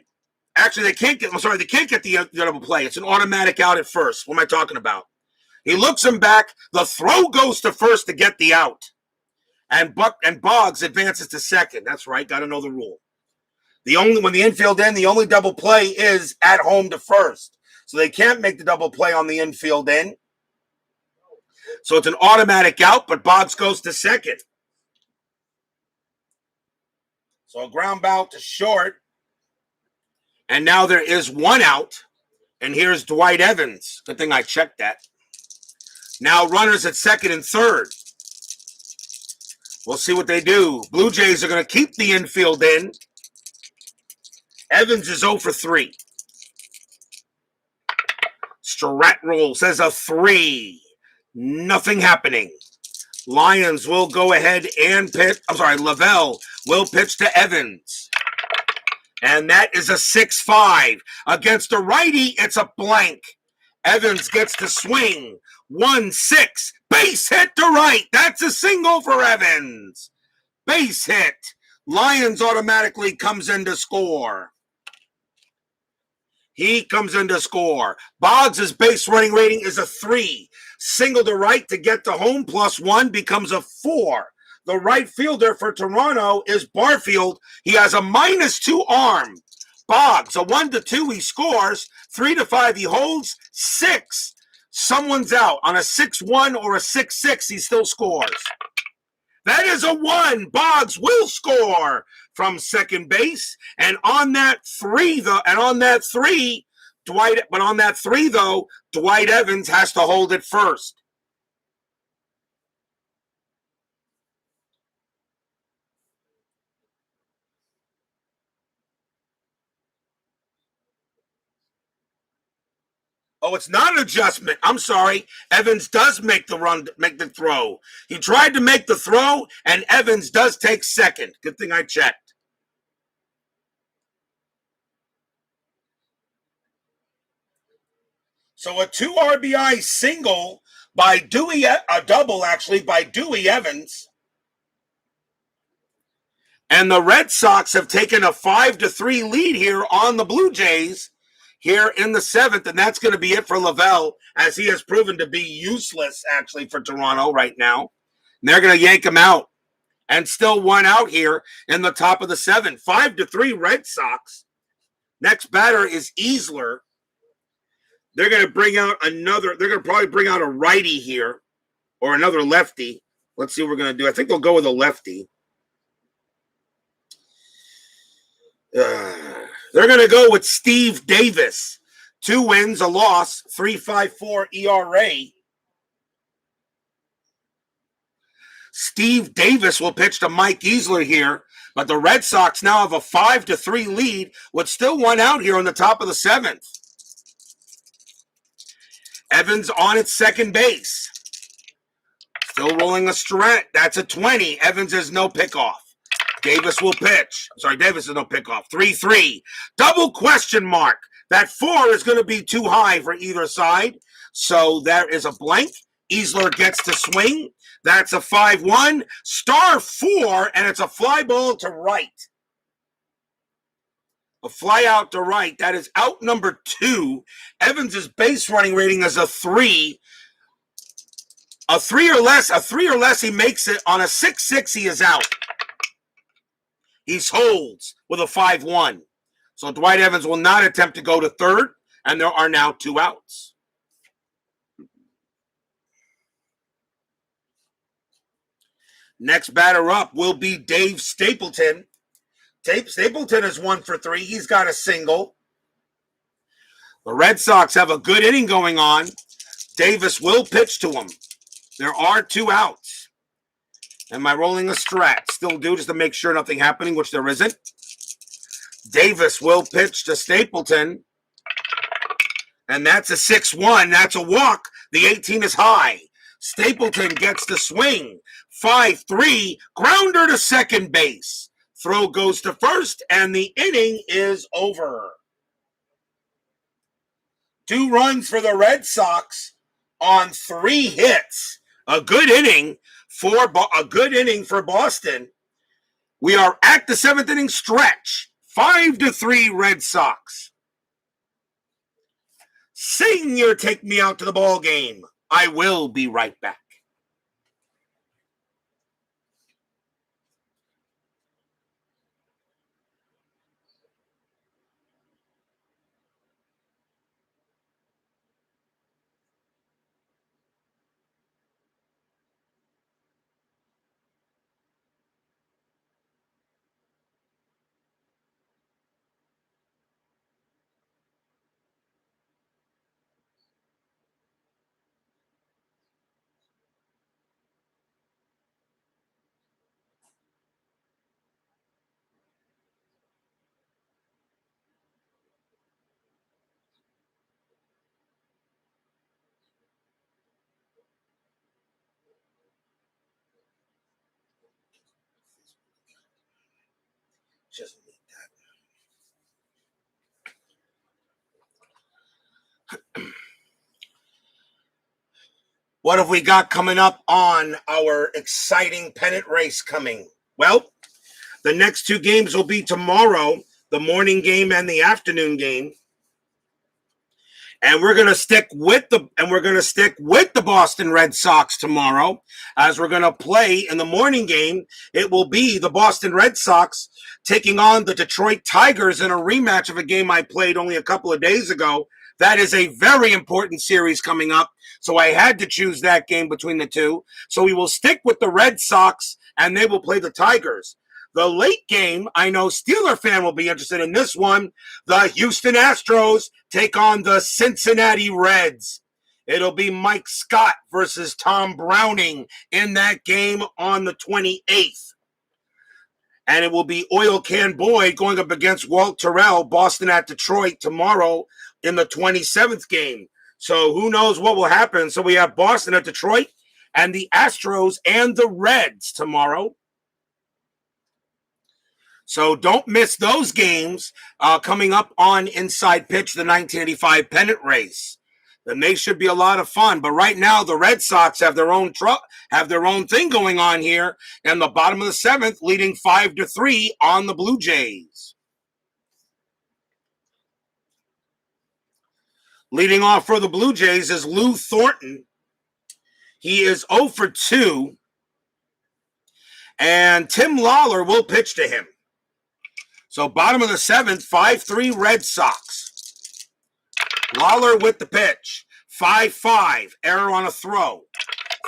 get the double play. It's an automatic out at first. What am I talking about? He looks him back. The throw goes to first to get the out. And Boggs advances to second. That's right. Got to know the rule. When the infield in, the only double play is at home to first. So they can't make the double play on the infield in. So it's an automatic out, but Boggs goes to second. So a ground ball to short. And now there is 1 out. And here's Dwight Evans. Good thing I checked that. Now runners at second and third. We'll see what they do. Blue Jays are going to keep the infield in. Evans is 0 for 3. Strat roll says a 3. Nothing happening. Lyons will go ahead and pitch. Lavelle will pitch to Evans. And that is a 6-5. Against a righty, it's a blank. Evans gets to swing. 1-6. Base hit to right. That's a single for Evans. Base hit. Lyons automatically comes in to score. He comes in to score. Boggs' base running rating is a 3. Single to right to get to home, +1 becomes a 4. The right fielder for Toronto is Barfield. He has a -2 arm. Boggs, a 1-2, he scores. 3-5, he holds. 6. Someone's out. On a 6-1 or a 6-6, he still scores. That is a 1. Boggs will score from second base. And on that 3, Dwight Evans has to hold it first. Oh, it's not an adjustment. I'm sorry. Evans does make the throw. He tried to make the throw, and Evans does take second. Good thing I checked. So a 2 RBI single by Dewey, a double actually by Dewey Evans. And the Red Sox have taken a 5-3 lead here on the Blue Jays here in the 7th, and that's going to be it for Lavelle, as he has proven to be useless, actually, for Toronto right now. And they're going to yank him out. And still 1 out here in the top of the 7th. 5-3 Red Sox. Next batter is Easler. They're going to probably bring out a righty here, or another lefty. Let's see what we're going to do. I think they'll go with a lefty. They're going to go with Steve Davis. 2 wins, a loss, 3.54 ERA. Steve Davis will pitch to Mike Easler here, but the Red Sox now have a 5-3 lead with still one out here on the top of the 7th. Evans on at second base. Still rolling a straight. That's a 20. Evans is no pickoff. Davis will pitch. Davis is no pickoff. 3-3. Double question mark. That 4 is going to be too high for either side. So there is a blank. Easler gets to swing. That's a 5-1. Star 4, and it's a fly ball to right. A fly out to right. That is out number 2. Evans' base running rating is a 3. A 3 or less, he makes it. On a 6-6, he is out. He holds with a 5-1. So Dwight Evans will not attempt to go to third, and there are now 2 outs. Next batter up will be Dave Stapleton. Dave Stapleton is 1 for 3. He's got a single. The Red Sox have a good inning going on. Davis will pitch to him. There are 2 outs. Am I rolling a strat? Still do, just to make sure nothing happening, which there isn't. Davis will pitch to Stapleton. And that's a 6-1. That's a walk. The 18 is high. Stapleton gets the swing. 5-3. Grounder to second base. Throw goes to first, and the inning is over. 2 runs for the Red Sox on 3 hits. A good inning for Boston. We are at the 7th inning stretch. 5-3 Red Sox. Senior, take me out to the ball game. I will be right back. Just need that. What have we got coming up on our exciting pennant race coming? Well, the next 2 games will be tomorrow, the morning game and the afternoon game. And we're going to stick with the Boston Red Sox tomorrow, as we're going to play in the morning game. It will be the Boston Red Sox taking on the Detroit Tigers in a rematch of a game I played only a couple of days ago. That is a very important series coming up, so I had to choose that game between the 2. So we will stick with the Red Sox, and they will play the Tigers. The late game, I know Steeler fan will be interested in this one. The Houston Astros take on the Cincinnati Reds. It'll be Mike Scott versus Tom Browning in that game on the 28th. And it will be Oil Can Boyd going up against Walt Terrell, Boston at Detroit, tomorrow in the 27th game. So who knows what will happen. So we have Boston at Detroit and the Astros and the Reds tomorrow. So don't miss those games coming up on Inside Pitch, the 1985 pennant race. Then they should be a lot of fun. But right now, the Red Sox have their own thing going on here in the bottom of the 7th, leading 5-3 on the Blue Jays. Leading off for the Blue Jays is Lou Thornton. He is 0 for 2. And Tim Lawler will pitch to him. So bottom of the 7th, 5-3 Red Sox. Lawler with the pitch. 5-5. Error on a throw.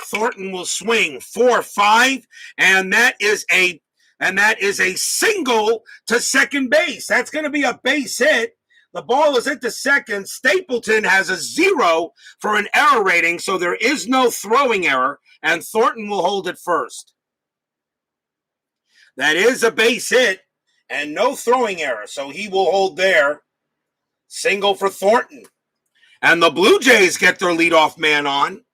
Thornton will swing. 4-5. And that is a single to second base. That's going to be a base hit. The ball is hit to second. Stapleton has a 0 for an error rating, so there is no throwing error, and Thornton will hold it first. That is a base hit and no throwing error, so he will hold there. Single for Thornton. And the Blue Jays get their leadoff man on.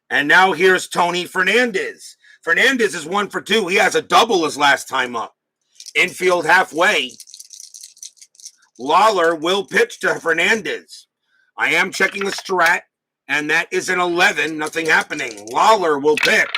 And now here's Tony Fernandez. Fernandez is 1 for 2. He has a double his last time up. Infield halfway. Lawler will pitch to Fernandez. I am checking the strat, and that is an 11. Nothing happening. Lawler will pitch.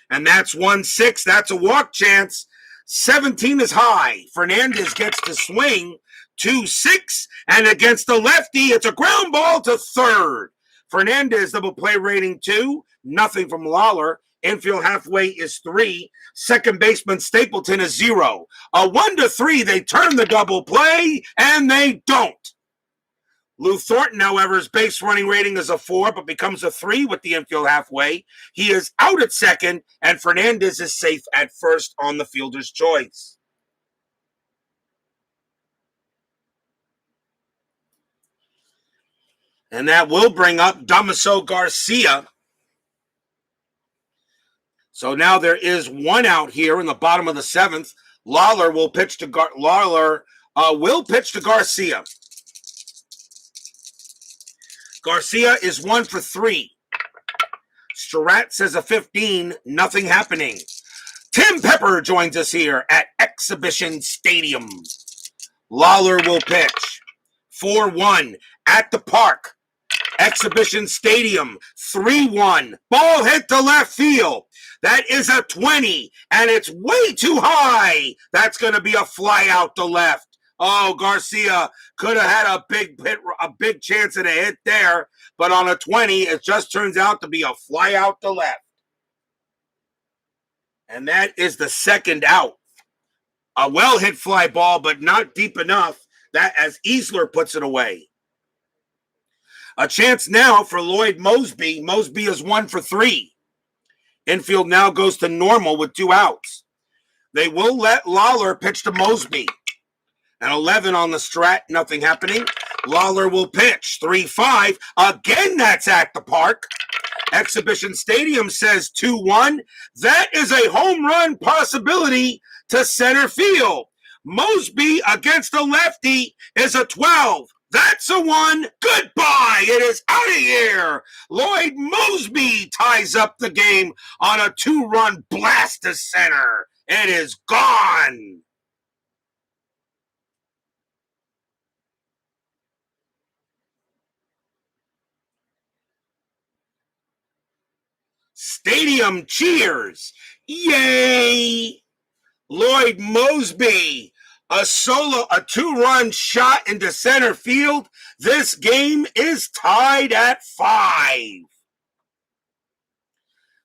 And that's 1-6. That's a walk chance. 17 is high. Fernandez gets to swing. 2-6. And against the lefty, it's a ground ball to third. Fernandez, double play rating 2. Nothing from Lawler. Infield halfway is 3. Second baseman Stapleton is 0. A 1-3, they turn the double play, and they don't. Lou Thornton, however, his base running rating is a 4, but becomes a 3 with the infield halfway. He is out at second, and Fernandez is safe at first on the fielder's choice. And that will bring up Damaso Garcia. So now there is 1 out here in the bottom of the 7th. Lawler will pitch to Garcia. Garcia is 1 for 3. Strat says a 15. Nothing happening. Tim Pepper joins us here at Exhibition Stadium. Lawler will pitch. 4-1 at the park. Exhibition Stadium. 3-1. Ball hit to left field. That is a 20, and it's way too high. That's going to be a fly out to left. Oh, Garcia could have had a big chance at a hit there, but on a 20, it just turns out to be a fly out to left. And that is the second out. A well-hit fly ball, but not deep enough. That as Easler puts it away. A chance now for Lloyd Mosby. Mosby is 1 for 3. Infield now goes to normal with 2 outs. They will let Lawler pitch to Mosby. An 11 on the strat, nothing happening. Lawler will pitch. 3-5. Again, that's at the park. Exhibition Stadium says 2-1. That is a home run possibility to center field. Mosby against a lefty is a 12. That's a 1. Goodbye. It is out of here. Lloyd Mosby ties up the game on a 2-run blast to center. It is gone. Stadium cheers. Yay. Lloyd Mosby. A 2-run shot into center field. This game is tied at 5.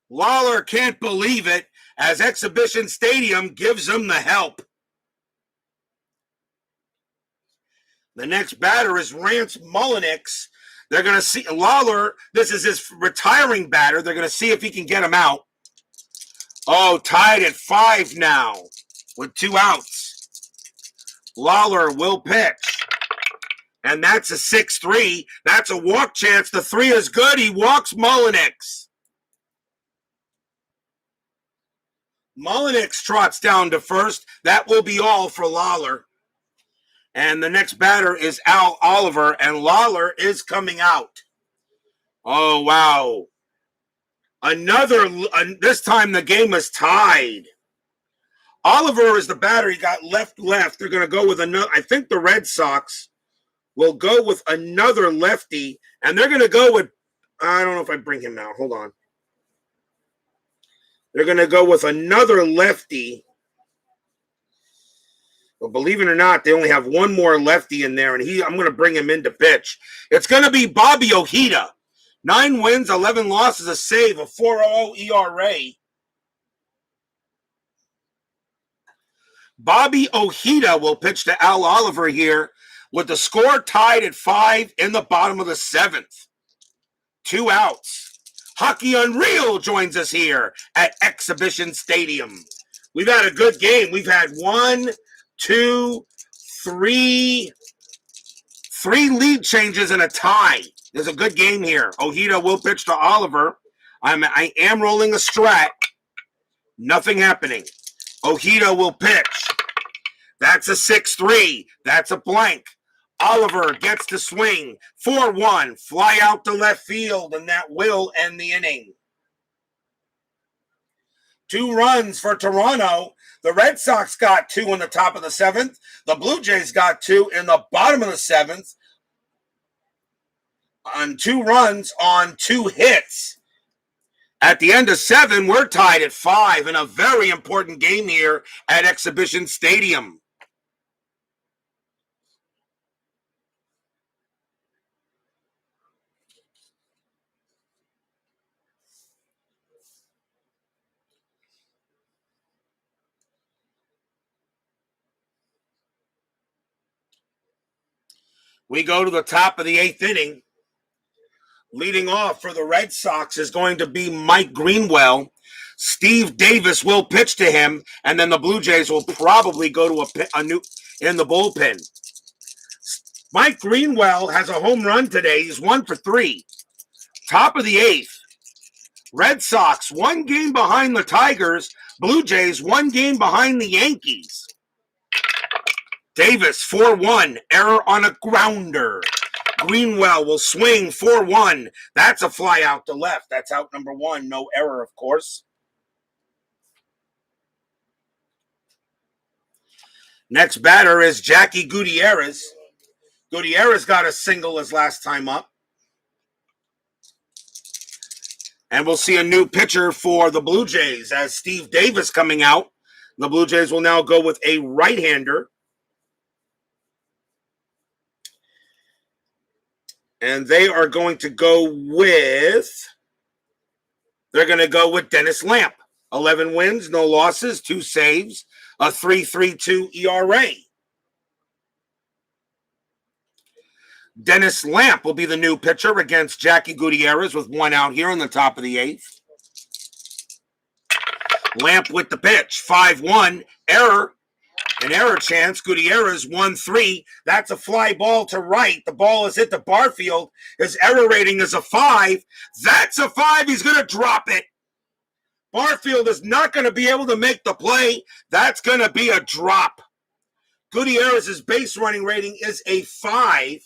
Lawler can't believe it as Exhibition Stadium gives him the help. The next batter is Rance Mullinix. They're going to see Lawler. This is his retiring batter. They're going to see if he can get him out. Oh, tied at 5 now with 2 outs. Lawler will pitch. And that's a 6-3. That's a walk chance. The 3 is good. He walks Mullinix. Mullinix trots down to first. That will be all for Lawler. And the next batter is Al Oliver, and Lawler is coming out. Oh, wow. This time the game is tied. Oliver is the batter. He got left. They're going to go with another. I think the Red Sox will go with another lefty, and they're going to go with, I don't know if I bring him out. Hold on. They're going to go with another lefty. But believe it or not, they only have one more lefty in there, and I'm going to bring him in to pitch. It's going to be Bobby Ojeda. 9 wins, 11 losses, a save, a 4.00 ERA. Bobby Ojeda will pitch to Al Oliver here with the score tied at 5 in the bottom of the 7th. 2 outs. Hockey Unreal joins us here at Exhibition Stadium. We've had a good game. We've had 3 lead changes and a tie. There's a good game here. Ojeda will pitch to Oliver. I am rolling a strat. Nothing happening. Ojeda will pitch. That's a 6-3. That's a blank. Oliver gets to swing. 4-1. Fly out to left field, and that will end the inning. 2 runs for Toronto. The Red Sox got 2 in the top of the 7th. The Blue Jays got 2 in the bottom of the 7th. On 2 runs on 2 hits. At the end of 7, we're tied at 5 in a very important game here at Exhibition Stadium. We go to the top of the 8th inning. Leading off for the Red Sox is going to be Mike Greenwell. Steve Davis will pitch to him, and then the Blue Jays will probably go to a new in the bullpen. Mike Greenwell has a home run today. He's 1 for 3. Top of the 8th. Red Sox 1 game behind the Tigers. Blue Jays 1 game behind the Yankees. Davis 4-1. Error on a grounder. Greenwell will swing 4-1. That's a fly out to left. That's out number 1. No error, of course. Next batter is Jackie Gutierrez. Gutierrez got a single his last time up. And we'll see a new pitcher for the Blue Jays as Steve Davis coming out. The Blue Jays will now go with a right-hander. And they are going to go with Dennis Lamp. 11 wins, no losses, 2 saves, a 3.32 ERA. Dennis Lamp will be the new pitcher against Jackie Gutierrez with 1 out here in the top of the 8th. Lamp with the pitch, 5-1, error. An error chance. Gutierrez 1-3. That's a fly ball to right. The ball is hit to Barfield. His error rating is a 5. That's a 5. He's going to drop it. Barfield is not going to be able to make the play. That's going to be a drop. Gutierrez's base running rating is a 5.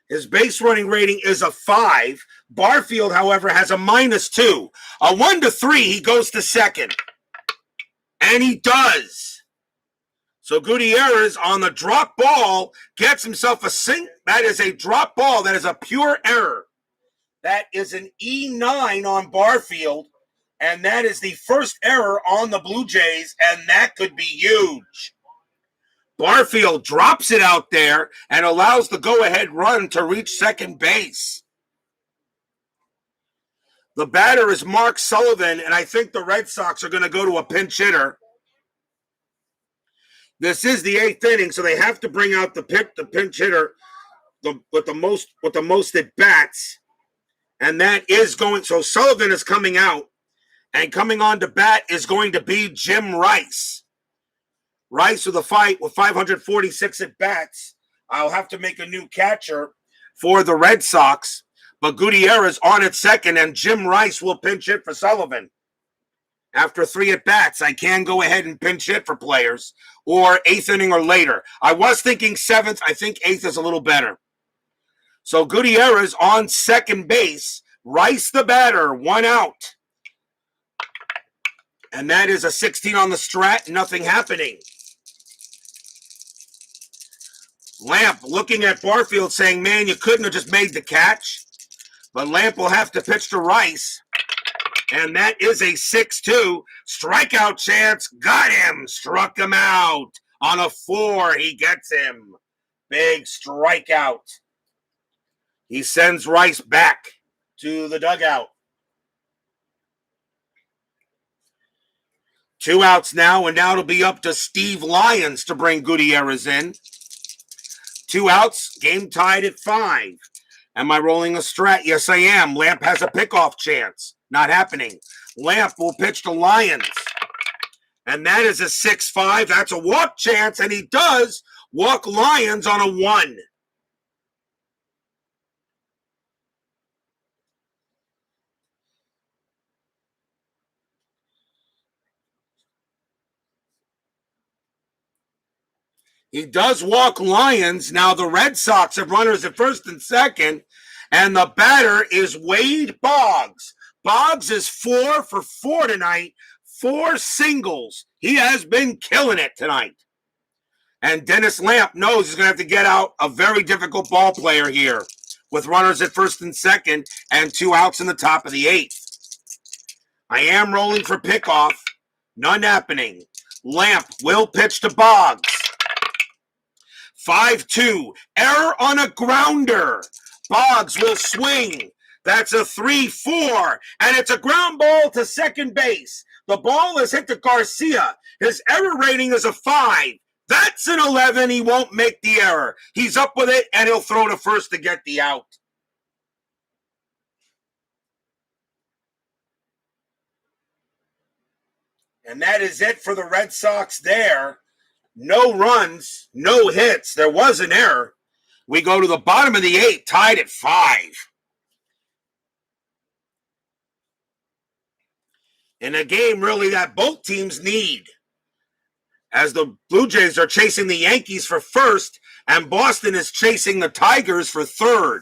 His base running rating is a 5. Barfield, however, has a -2. A 1-3, he goes to second. And he does. So Gutierrez on the drop ball gets himself a sink. That is a drop ball. That is a pure error. That is an E9 on Barfield. And that is the first error on the Blue Jays. And that could be huge. Barfield drops it out there and allows the go-ahead run to reach second base. The batter is Mark Sullivan, and I think the Red Sox are going to go to a pinch hitter. This is the 8th inning, so they have to bring out the pinch hitter with the most at bats, and that is going. So Sullivan is coming out, and coming on to bat is going to be Jim Rice. Rice with a fight with 546 at bats. I'll have to make a new catcher for the Red Sox. But Gutierrez on at second, and Jim Rice will pinch hit for Sullivan. After 3 at bats, I can go ahead and pinch hit for players, or 8th inning or later. I was thinking 7th. I think 8th is a little better. So Gutierrez on second base. Rice the batter, 1 out. And that is a 16 on the strat, nothing happening. Lamp looking at Barfield saying, man, you couldn't have just made the catch. But Lamp will have to pitch to Rice. And that is a 6-2. Strikeout chance. Got him. Struck him out. On a 4, he gets him. Big strikeout. He sends Rice back to the dugout. 2 outs now, and now it'll be up to Steve Lyons to bring Gutierrez in. 2 outs, game tied at 5. Am I rolling a strat? Yes, I am. Lamp has a pickoff chance. Not happening. Lamp will pitch to Lyons. And that is a 6-5. That's a walk chance, and he does walk Lyons on a 1. He does walk Lyons. Now the Red Sox have runners at first and second, and the batter is Wade Boggs. Boggs is 4 for 4 tonight, 4 singles. He has been killing it tonight. And Dennis Lamp knows he's going to have to get out a very difficult ball player here with runners at first and second and 2 outs in the top of the 8th. I am rolling for pickoff. None happening. Lamp will pitch to Boggs. 5-2. Error on a grounder. Boggs will swing. That's a 3-4. And it's a ground ball to second base. The ball is hit to Garcia. His error rating is a 5. That's an 11. He won't make the error. He's up with it, and he'll throw to first to get the out. And that is it for the Red Sox there. No runs, no hits. There was an error. We go to the bottom of the 8th, tied at 5. In a game, really, that both teams need. As the Blue Jays are chasing the Yankees for first, and Boston is chasing the Tigers for third.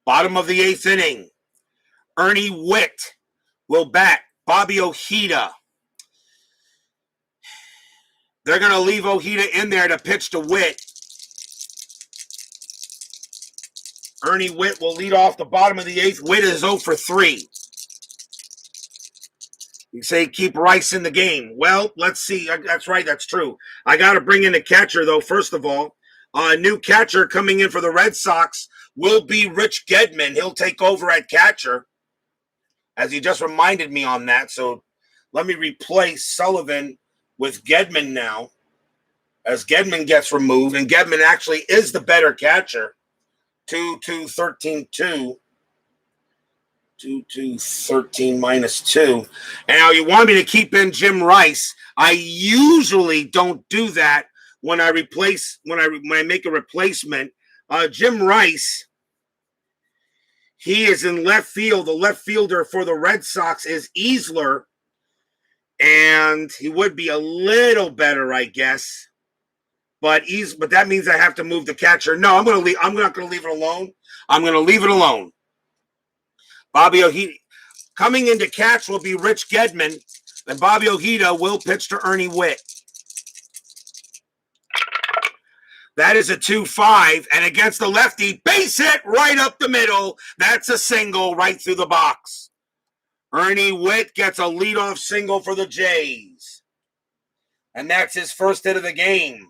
Bottom of the 8th inning. Ernie Witt will bat Bobby Ojeda. They're going to leave Ojeda in there to pitch to Witt. Ernie Witt will lead off the bottom of the 8th. Witt is 0 for 3. You say keep Rice in the game. Well, let's see. That's right. That's true. I got to bring in a catcher, though, first of all. A new catcher coming in for the Red Sox will be Rich Gedman. He'll take over at catcher, as he just reminded me on that. So let me replace Sullivan with Gedman now, as Gedman gets removed. And Gedman actually is the better catcher. 2-2-13-2. 2-2-13 minus 2. And now you want me to keep in Jim Rice. I usually don't do that when I replace, when I make a replacement. Jim Rice, he is in left field. The left fielder for the Red Sox is Easler, and he would be a little better, I guess. But that means I have to move the catcher. No, I'm not going to leave it alone. I'm going to leave it alone. Bobby Ojeda coming into catch will be Rich Gedman, and Bobby Ojeda will pitch to Ernie Witt. That is a 2-5, and against the lefty, base hit right up the middle. That's a single right through the box. Ernie Witt gets a leadoff single for the Jays. And that's his first hit of the game,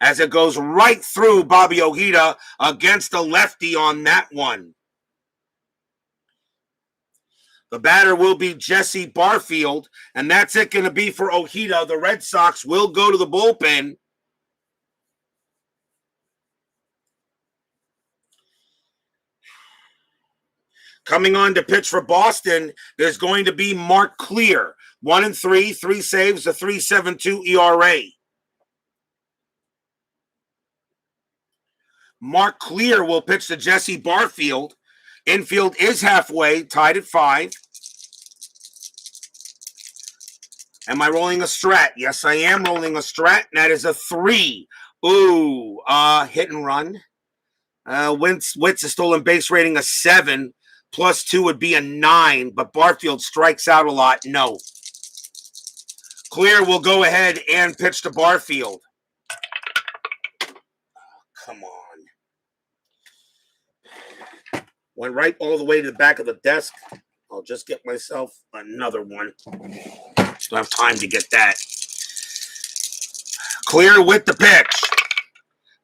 as it goes right through Bobby Ojeda against the lefty on that one. The batter will be Jesse Barfield, and that's it going to be for Ojeda. The Red Sox will go to the bullpen. Coming on to pitch for Boston, there's going to be Mark Clear. 1-3, 3 saves, a 3.72 ERA. Mark Clear will pitch to Jesse Barfield. Infield is halfway, tied at 5. Am I rolling a strat? Yes, I am rolling a strat, and that is a 3. Ooh, hit and run. Witz is stolen base rating a 7. Plus 2 would be a 9, but Barfield strikes out a lot. No. Clear will go ahead and pitch to Barfield. Come on. Went right all the way to the back of the desk. I'll just get myself another one. Don't have time to get that. Clear with the pitch.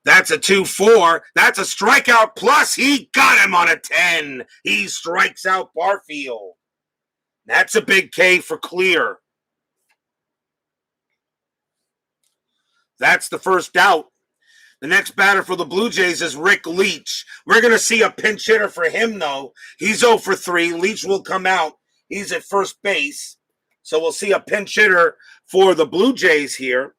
That's a 2-4. That's a strikeout plus. He got him on a 10. He strikes out Barfield. That's a big K for Clear. That's the first out. The next batter for the Blue Jays is Rick Leach. We're going to see a pinch hitter for him, though. He's 0 for 3. Leach will come out. He's at first base. So we'll see a pinch hitter for the Blue Jays here.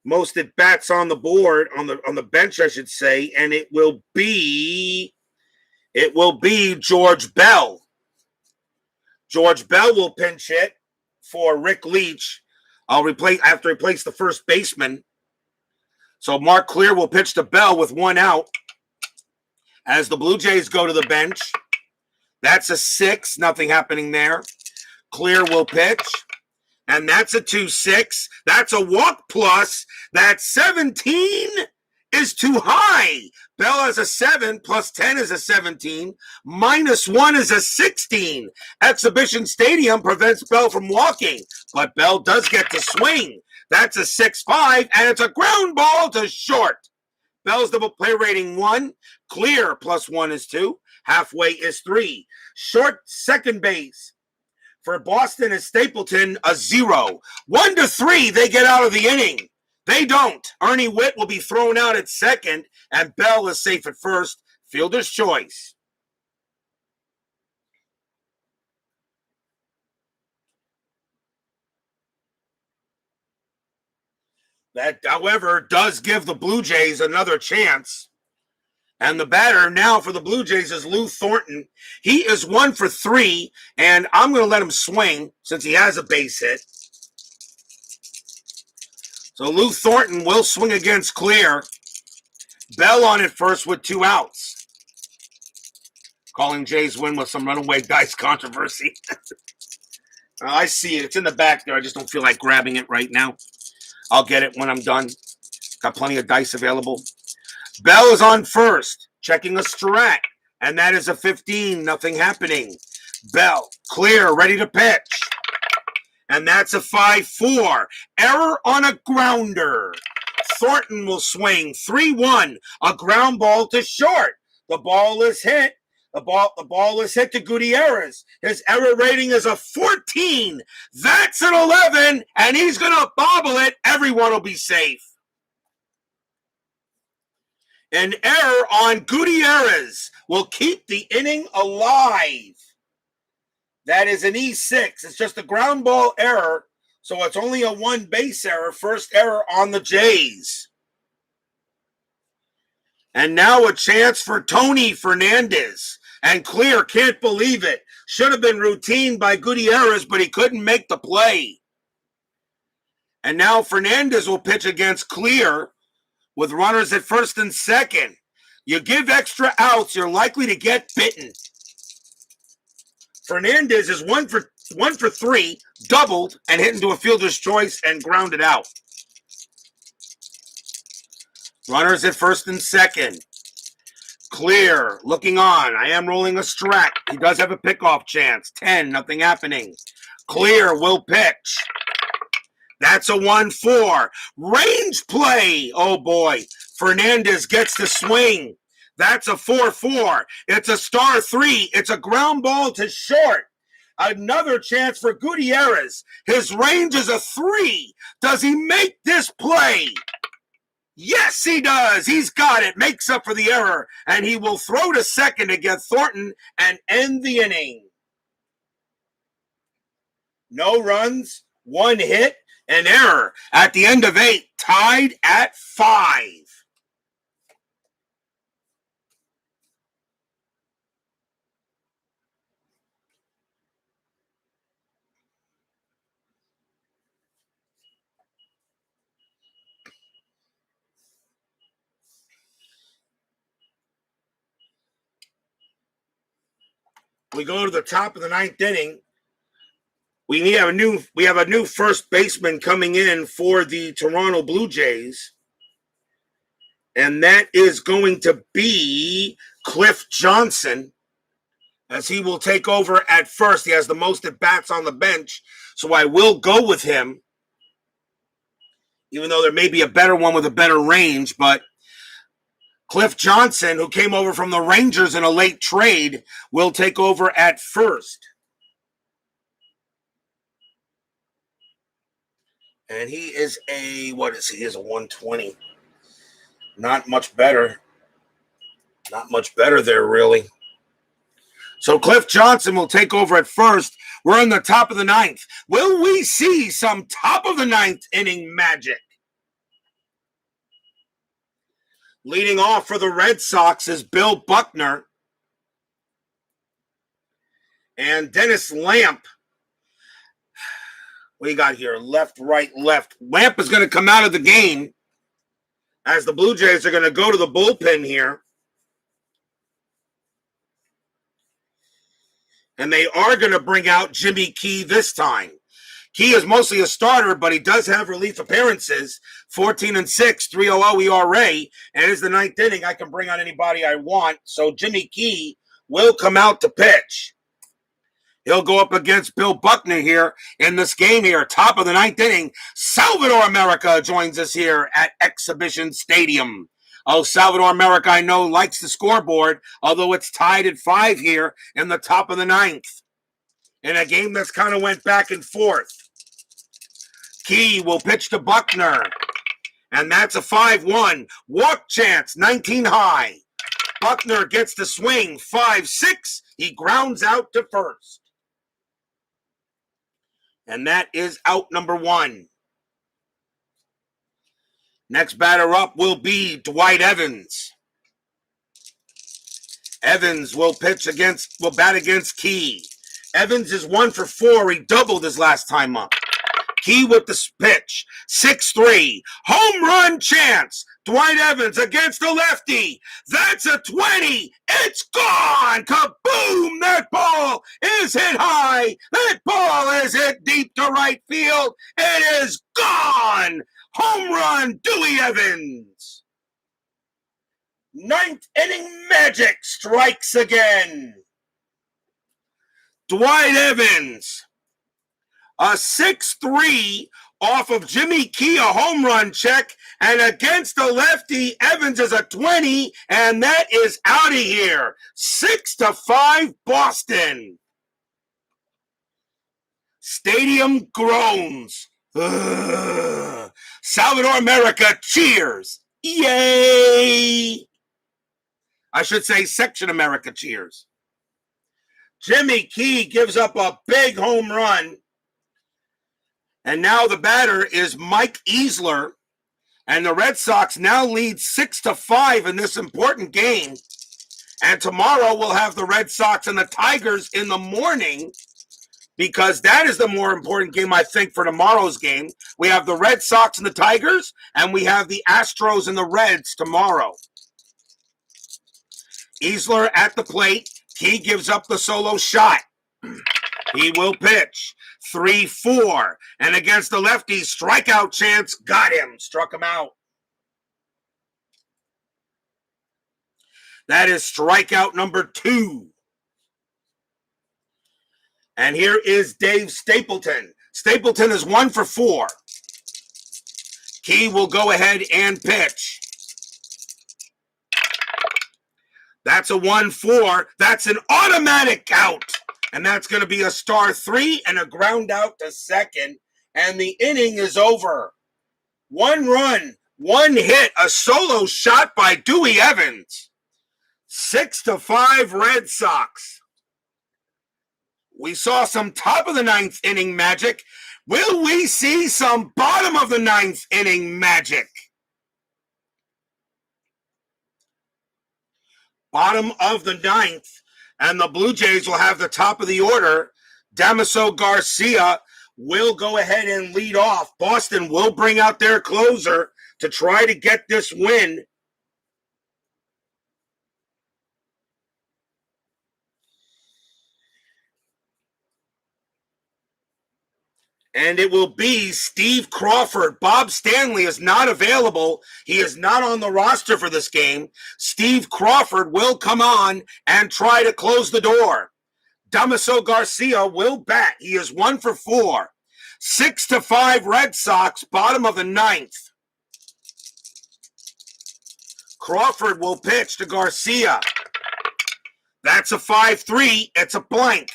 Most at bats on the board, on the bench, I should say, and it will be It will be George Bell. George Bell will pinch hit for Rick Leach. I have to replace the first baseman. So Mark Clear will pitch to Bell with 1 out as the Blue Jays go to the bench. That's a 6, nothing happening there. Clear will pitch, and that's a 2-6. That's a walk plus. That 17 is too high. Bell has a 7, plus 10 is a 17, minus 1 is a 16. Exhibition Stadium prevents Bell from walking, but Bell does get to swing. That's a 6-5, and it's a ground ball to short. Bell's double play rating 1. Clear plus 1 is 2. Halfway is 3. Short second base for Boston is Stapleton, a 0. 1-3, they get out of the inning. They don't. Ernie Witt will be thrown out at second, and Bell is safe at first. Fielder's choice. That, however, does give the Blue Jays another chance. And the batter now for the Blue Jays is Lou Thornton. He is 1 for 3, and I'm going to let him swing since he has a base hit. So Lou Thornton will swing against Clear. Bell on it first with 2 outs. Calling Jays win with some runaway dice controversy. I see it. It's in the back there. I just don't feel like grabbing it right now. I'll get it when I'm done. Got plenty of dice available. Bell is on first, checking a strat, and that is a 15, nothing happening. Bell, Clear, ready to pitch. And that's a 5-4. Error on a grounder. Thornton will swing 3-1, a ground ball to short. The ball is hit. The ball is hit to Gutierrez. His error rating is a 14. That's an 11, and he's going to bobble it. Everyone will be safe. An error on Gutierrez will keep the inning alive. That is an E6. It's just a ground ball error, so it's only a 1 base error. First error on the Jays. And now a chance for Tony Fernandez. And Clear can't believe it. Should have been routine by Gutierrez, but he couldn't make the play. And now Fernandez will pitch against Clear with runners at first and second. You give extra outs, you're likely to get bitten. Fernandez is 1 for 3, doubled, and hit into a fielder's choice and grounded out. Runners at first and second. Clear, looking on. I am rolling a strat. He does have a pickoff chance. 10, nothing happening. Clear will pitch. That's a 1-4. Range play. Oh, boy. Fernandez gets the swing. That's a 4-4. It's a star 3. It's a ground ball to short. Another chance for Gutierrez. His range is a 3. Does he make this play? Yes, he does. He's got it. Makes up for the error. And he will throw to second against Thornton and end the inning. No runs, 1 hit, an error. At the end of 8, tied at 5. We go to the top of the 9th inning. We have a new first baseman coming in for the Toronto Blue Jays. And that is going to be Cliff Johnson, as he will take over at first. He has the most at bats on the bench, so I will go with him, even though there may be a better one with a better range. But Cliff Johnson, who came over from the Rangers in a late trade, will take over at first. And he is a 120. Not much better. Not much better there, really. So Cliff Johnson will take over at first. We're in the top of the 9th. Will we see some top of the 9th inning magic? Leading off for the Red Sox is Bill Buckner. And Dennis Lamp. What do you got here? Left, right, left. Lamp is going to come out of the game as the Blue Jays are going to go to the bullpen here. And they are going to bring out Jimmy Key this time. Key is mostly a starter, but he does have relief appearances. 14-6, 3.00 ERA. And it is the ninth inning. I can bring out anybody I want. So Jimmy Key will come out to pitch. He'll go up against Bill Buckner here in this game here. Top of the ninth inning. Salvador America joins us here at Exhibition Stadium. Oh, Salvador America, I know, likes the scoreboard, although it's tied at 5 here in the top of the ninth. In a game that's kind of went back and forth. Key will pitch to Buckner. And that's a 5-1. Walk chance, 19 high. Buckner gets the swing, 5-6. He grounds out to first. And that is out number 1. Next batter up will be Dwight Evans. Evans will bat against Key. Evans is 1 for 4. He doubled his last time up. Key with the pitch. 6-3. Home run chance. Dwight Evans against the lefty. That's a 20. It's gone. Kaboom. That ball is hit high. That ball is hit deep to right field. It is gone. Home run, Dewey Evans. Ninth inning magic strikes again. Dwight Evans. A 6-3 off of Jimmy Key, a home run check. And against the lefty, Evans is a 20. And that is out of here. 6-5 Boston. Stadium groans. Ugh. Salvador America cheers. Yay! I should say Section America cheers. Jimmy Key gives up a big home run. And now the batter is Mike Easler. And the Red Sox now lead 6-5 in this important game. And tomorrow we'll have the Red Sox and the Tigers in the morning, because that is the more important game, I think, for tomorrow's game. We have the Red Sox and the Tigers, and we have the Astros and the Reds tomorrow. Easler at the plate. Key gives up the solo shot. He will pitch. 3-4. And against the lefty, strikeout chance. Got him. Struck him out. That is strikeout number 2. And here is Dave Stapleton. Stapleton is 1 for 4. Key will go ahead and pitch. That's a 1-4. That's an automatic out. And that's going to be a star 3 and a ground out to second. And the inning is over. 1 run, 1 hit, a solo shot by Dewey Evans. 6-5 Red Sox. We saw some top of the ninth inning magic. Will we see some bottom of the ninth inning magic? Bottom of the ninth. And the Blue Jays will have the top of the order. Damaso Garcia will go ahead and lead off. Boston will bring out their closer to try to get this win. And it will be Steve Crawford. Bob Stanley is not available. He is not on the roster for this game. Steve Crawford will come on and try to close the door. Damaso Garcia will bat. He is 1 for 4. 6-5 Red Sox, bottom of the ninth. Crawford will pitch to Garcia. That's a 5-3. It's a blank.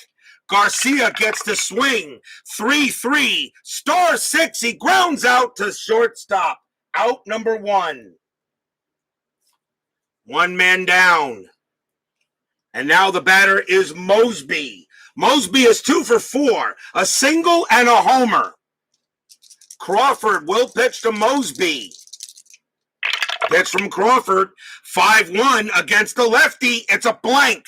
Garcia gets the swing. 3-3. Star 6. He grounds out to shortstop. Out number 1. 1 man down. And now the batter is Mosby. Mosby is 2 for 4. A single and a homer. Crawford will pitch to Mosby. Pitch from Crawford. 5-1 against the lefty. It's a blank.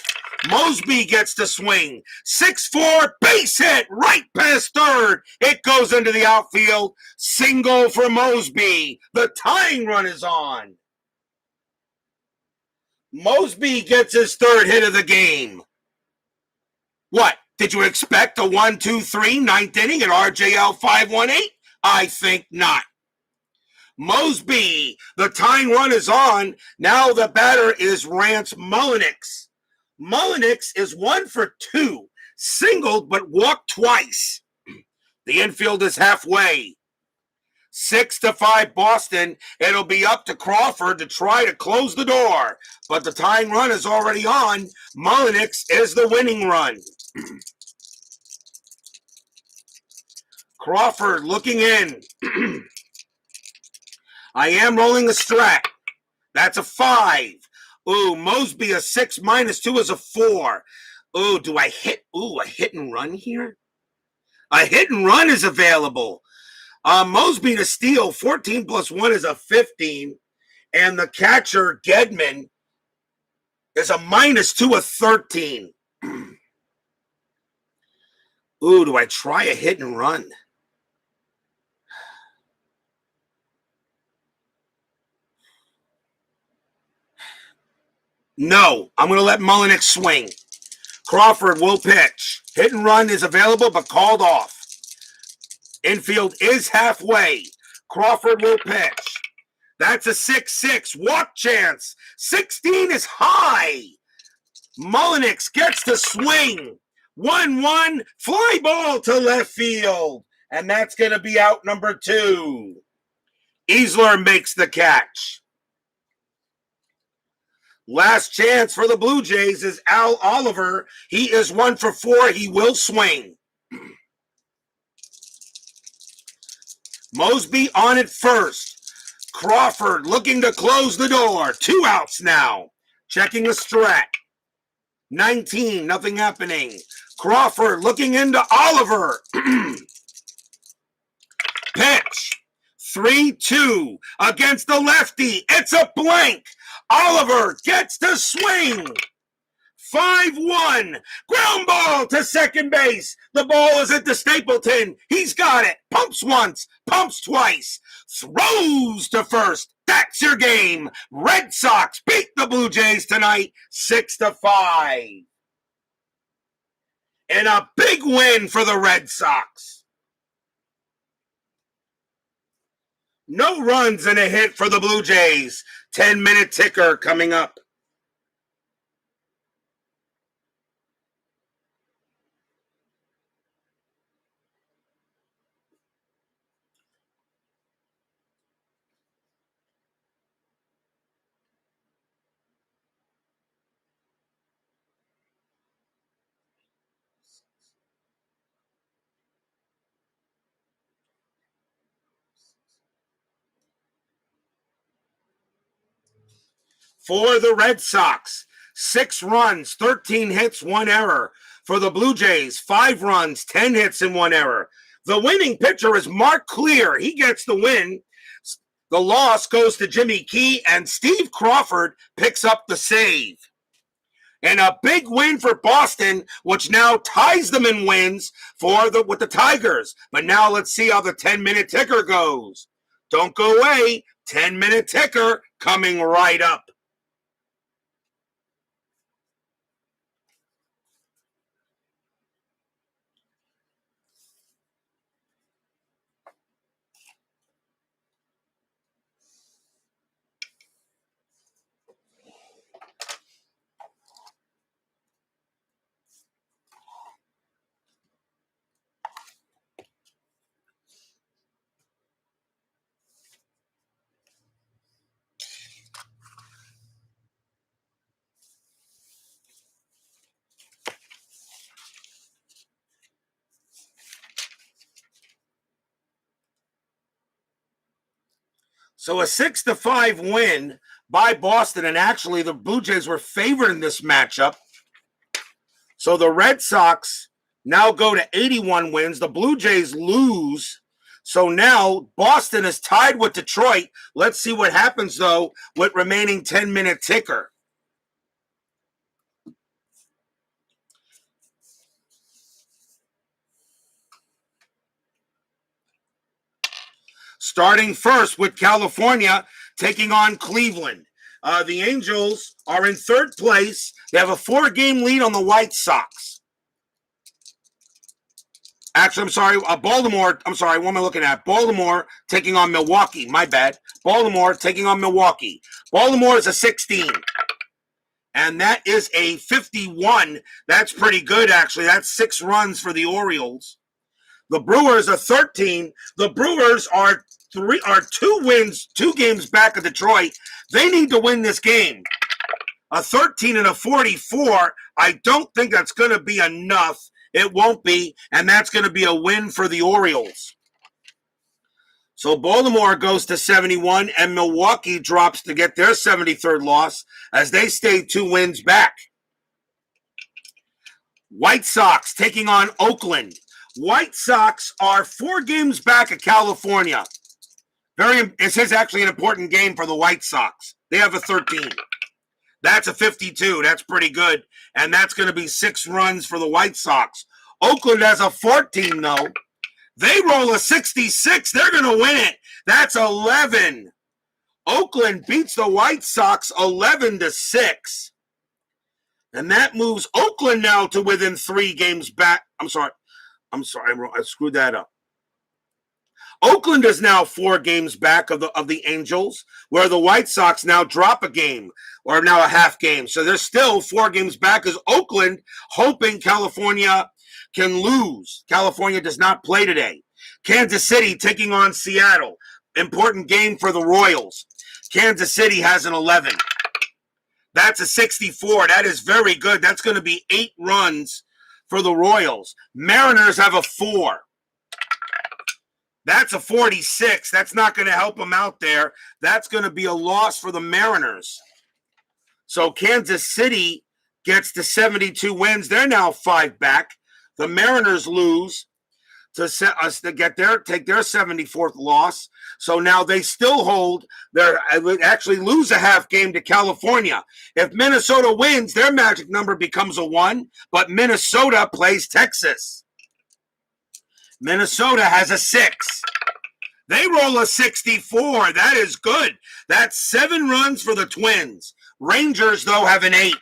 Mosby gets to swing. 6-4, base hit, right past third. It goes into the outfield. Single for Mosby. The tying run is on. Mosby gets his third hit of the game. What? Did you expect a 1-2-3 ninth inning at RJL 518? I think not. Mosby, the tying run is on. Now the batter is Rance Mullenix. Mullenix is 1 for 2, singled but walked twice. The infield is halfway. 6-5 Boston. It'll be up to Crawford to try to close the door, but the tying run is already on. Mullenix is the winning run. Crawford looking in. I am rolling a strat. That's a 5. Ooh, Mosby a 6 minus 2 is a 4. Ooh, do I hit? Ooh, a hit and run here? A hit and run is available. Mosby to steal, 14 plus 1 is a 15. And the catcher, Gedman, is a minus 2, a 13. Ooh, do I try a hit and run? No, I'm going to let Mullenix swing. Crawford will pitch. Hit and run is available, but called off. Infield is halfway. Crawford will pitch. That's a 6-6. Walk chance. 16 is high. Mullenix gets to swing. 1-1. Fly ball to left field. And that's going to be out number 2. Easler makes the catch. Last chance for the Blue Jays is Al Oliver. He is 1 for 4. He will swing. Mosby on it first. Crawford looking to close the door. 2 outs now. Checking the strat. 19, nothing happening. Crawford looking into Oliver. Pitch. 3-2 against the lefty. It's a blank. Oliver gets to swing. 5-1. Ground ball to second base. The ball is at the Stapleton. He's got it. Pumps once. Pumps twice. Throws to first. That's your game. Red Sox beat the Blue Jays tonight 6-5. And a big win for the Red Sox. No runs and a hit for the Blue Jays. 10-minute ticker coming up. For the Red Sox, 6 runs, 13 hits, 1 error. For the Blue Jays, 5 runs, 10 hits, and 1 error. The winning pitcher is Mark Clear. He gets the win. The loss goes to Jimmy Key, and Steve Crawford picks up the save. And a big win for Boston, which now ties them in wins with the Tigers. But now let's see how the 10-minute ticker goes. Don't go away. 10-minute ticker coming right up. So a 6-5 win by Boston, and actually the Blue Jays were favored in this matchup. So the Red Sox now go to 81 wins. The Blue Jays lose. So now Boston is tied with Detroit. Let's see what happens, though, with remaining 10-minute ticker. Starting first with California taking on Cleveland. The Angels are in third place. They have a 4-game lead on the White Sox. Actually, I'm sorry, Baltimore. I'm sorry, what am I looking at? Baltimore taking on Milwaukee. My bad. Baltimore taking on Milwaukee. Baltimore is a 16. And that is a 51. That's pretty good, actually. That's 6 runs for the Orioles. The Brewers are 13. The Brewers are 2 games back of Detroit. They need to win this game. A 13 and a 44. I don't think that's going to be enough. It won't be, and that's going to be a win for the Orioles. So Baltimore goes to 71, and Milwaukee drops to get their 73rd loss as they stay 2 wins back. White Sox taking on Oakland. White Sox are 4 games back of California. This is actually an important game for the White Sox. They have a 13. That's a 52. That's pretty good. And that's going to be 6 runs for the White Sox. Oakland has a 14, though. They roll a 66. They're going to win it. That's 11. Oakland beats the White Sox 11-6. And that moves Oakland now to within 3 games back. I'm sorry, I screwed that up. Oakland is now 4 games back of the Angels, where the White Sox now drop a game, or now a half game. So they're still 4 games back as Oakland hoping California can lose. California does not play today. Kansas City taking on Seattle. Important game for the Royals. Kansas City has an 11. That's a 64. That is very good. That's going to be 8 runs for the Royals. Mariners have a 4. That's a 46. That's not going to help them out there. That's going to be a loss for the Mariners. So Kansas City gets to 72 wins. They're now 5 back. The Mariners lose to take their 74th loss. So now they still hold actually lose a half game to California. If Minnesota wins, their magic number becomes a 1, but Minnesota plays Texas. Minnesota has a 6. They roll a 64. That is good. That's 7 runs for the Twins. Rangers, though, have an 8.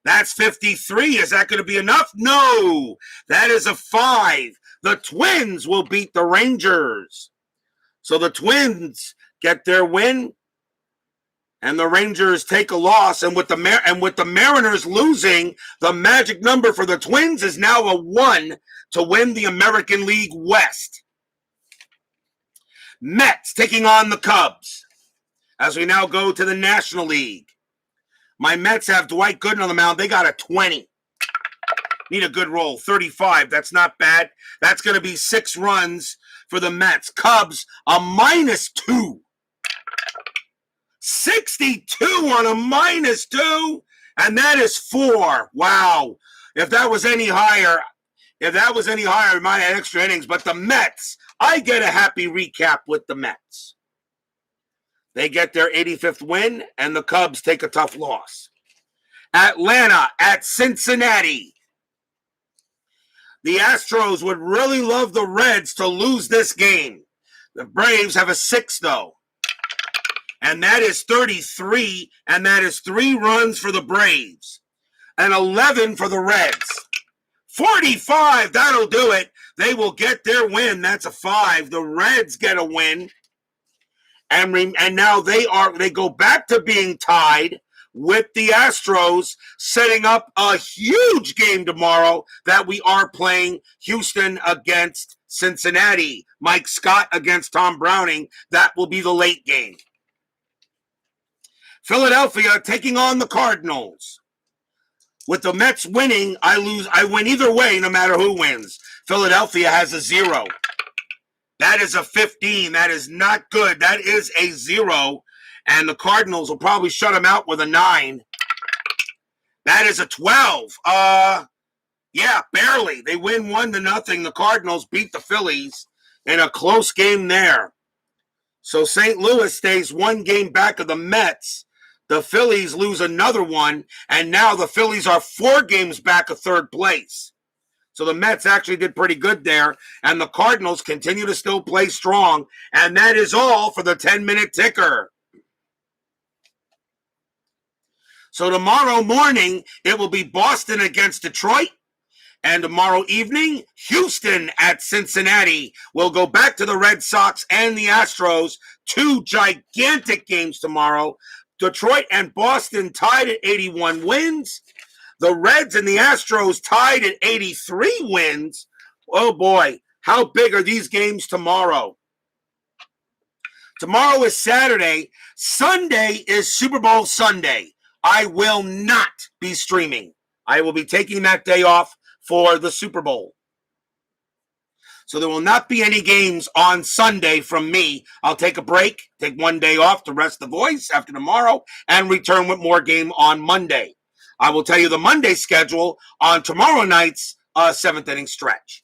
That's 53. Is that going to be enough? No. That is a 5. The Twins will beat the Rangers. So the Twins get their win, and the Rangers take a loss. And with the Mariners losing, the magic number for the Twins is now a 1 to win the American League West. Mets taking on the Cubs as we now go to the National League. My Mets have Dwight Gooden on the mound. They got a 20. Need a good roll. 35. That's not bad. That's going to be 6 runs for the Mets. Cubs, a -2. 62 on a -2. And that is 4. Wow. If that was any higher, we might have extra innings. But the Mets, I get a happy recap with the Mets. They get their 85th win, and the Cubs take a tough loss. Atlanta at Cincinnati. The Astros would really love the Reds to lose this game. The Braves have a 6, though. And that is 33, and that is 3 runs for the Braves. And 11 for the Reds. 45, that'll do it. They will get their win. That's a 5. The Reds get a win. And now they go back to being tied with the Astros, setting up a huge game tomorrow that we are playing Houston against Cincinnati. Mike Scott against Tom Browning. That will be the late game. Philadelphia taking on the Cardinals. With the Mets winning, I win either way, no matter who wins. Philadelphia has a 0. That is a 15. That is not good. That is a 0. And the Cardinals will probably shut them out with a 9. That is a 12. Yeah, barely. They win 1-0. The Cardinals beat the Phillies in a close game there. So St. Louis stays 1 game back of the Mets. The Phillies lose another one, and now the Phillies are 4 games back of third place. So the Mets actually did pretty good there, and the Cardinals continue to still play strong. And that is all for the 10-minute ticker. So tomorrow morning, it will be Boston against Detroit. And tomorrow evening, Houston at Cincinnati. We'll go back to the Red Sox and the Astros. 2 gigantic games tomorrow. Detroit and Boston tied at 81 wins. The Reds and the Astros tied at 83 wins. Oh boy, how big are these games tomorrow? Tomorrow is Saturday. Sunday is Super Bowl Sunday. I will not be streaming. I will be taking that day off for the Super Bowl. So there will not be any games on Sunday from me. I'll take a break, take one day off to rest the voice after tomorrow, and return with more game on Monday. I will tell you the Monday schedule on tomorrow night's 7th inning stretch.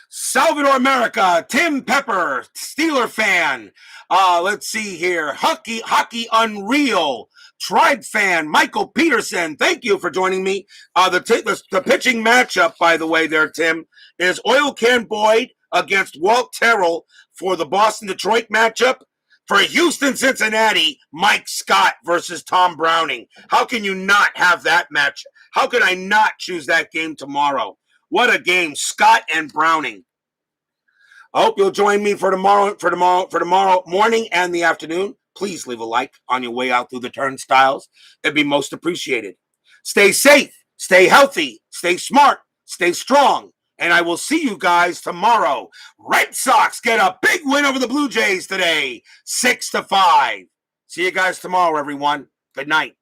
Salvador America, Tim Pepper, Steeler fan. Let's see here. Hockey Unreal. Tribe fan, Michael Peterson. Thank you for joining me. The pitching matchup, by the way, there, Tim, is Oil Can Boyd against Walt Terrell for the Boston-Detroit matchup. For Houston-Cincinnati, Mike Scott versus Tom Browning. How can you not have that match? How could I not choose that game tomorrow? What a game, Scott and Browning. I hope you'll join me for tomorrow morning and the afternoon. Please leave a like on your way out through the turnstiles. It'd be most appreciated. Stay safe, stay healthy, stay smart, stay strong. And I will see you guys tomorrow. Red Sox get a big win over the Blue Jays today, 6-5. See you guys tomorrow, everyone. Good night.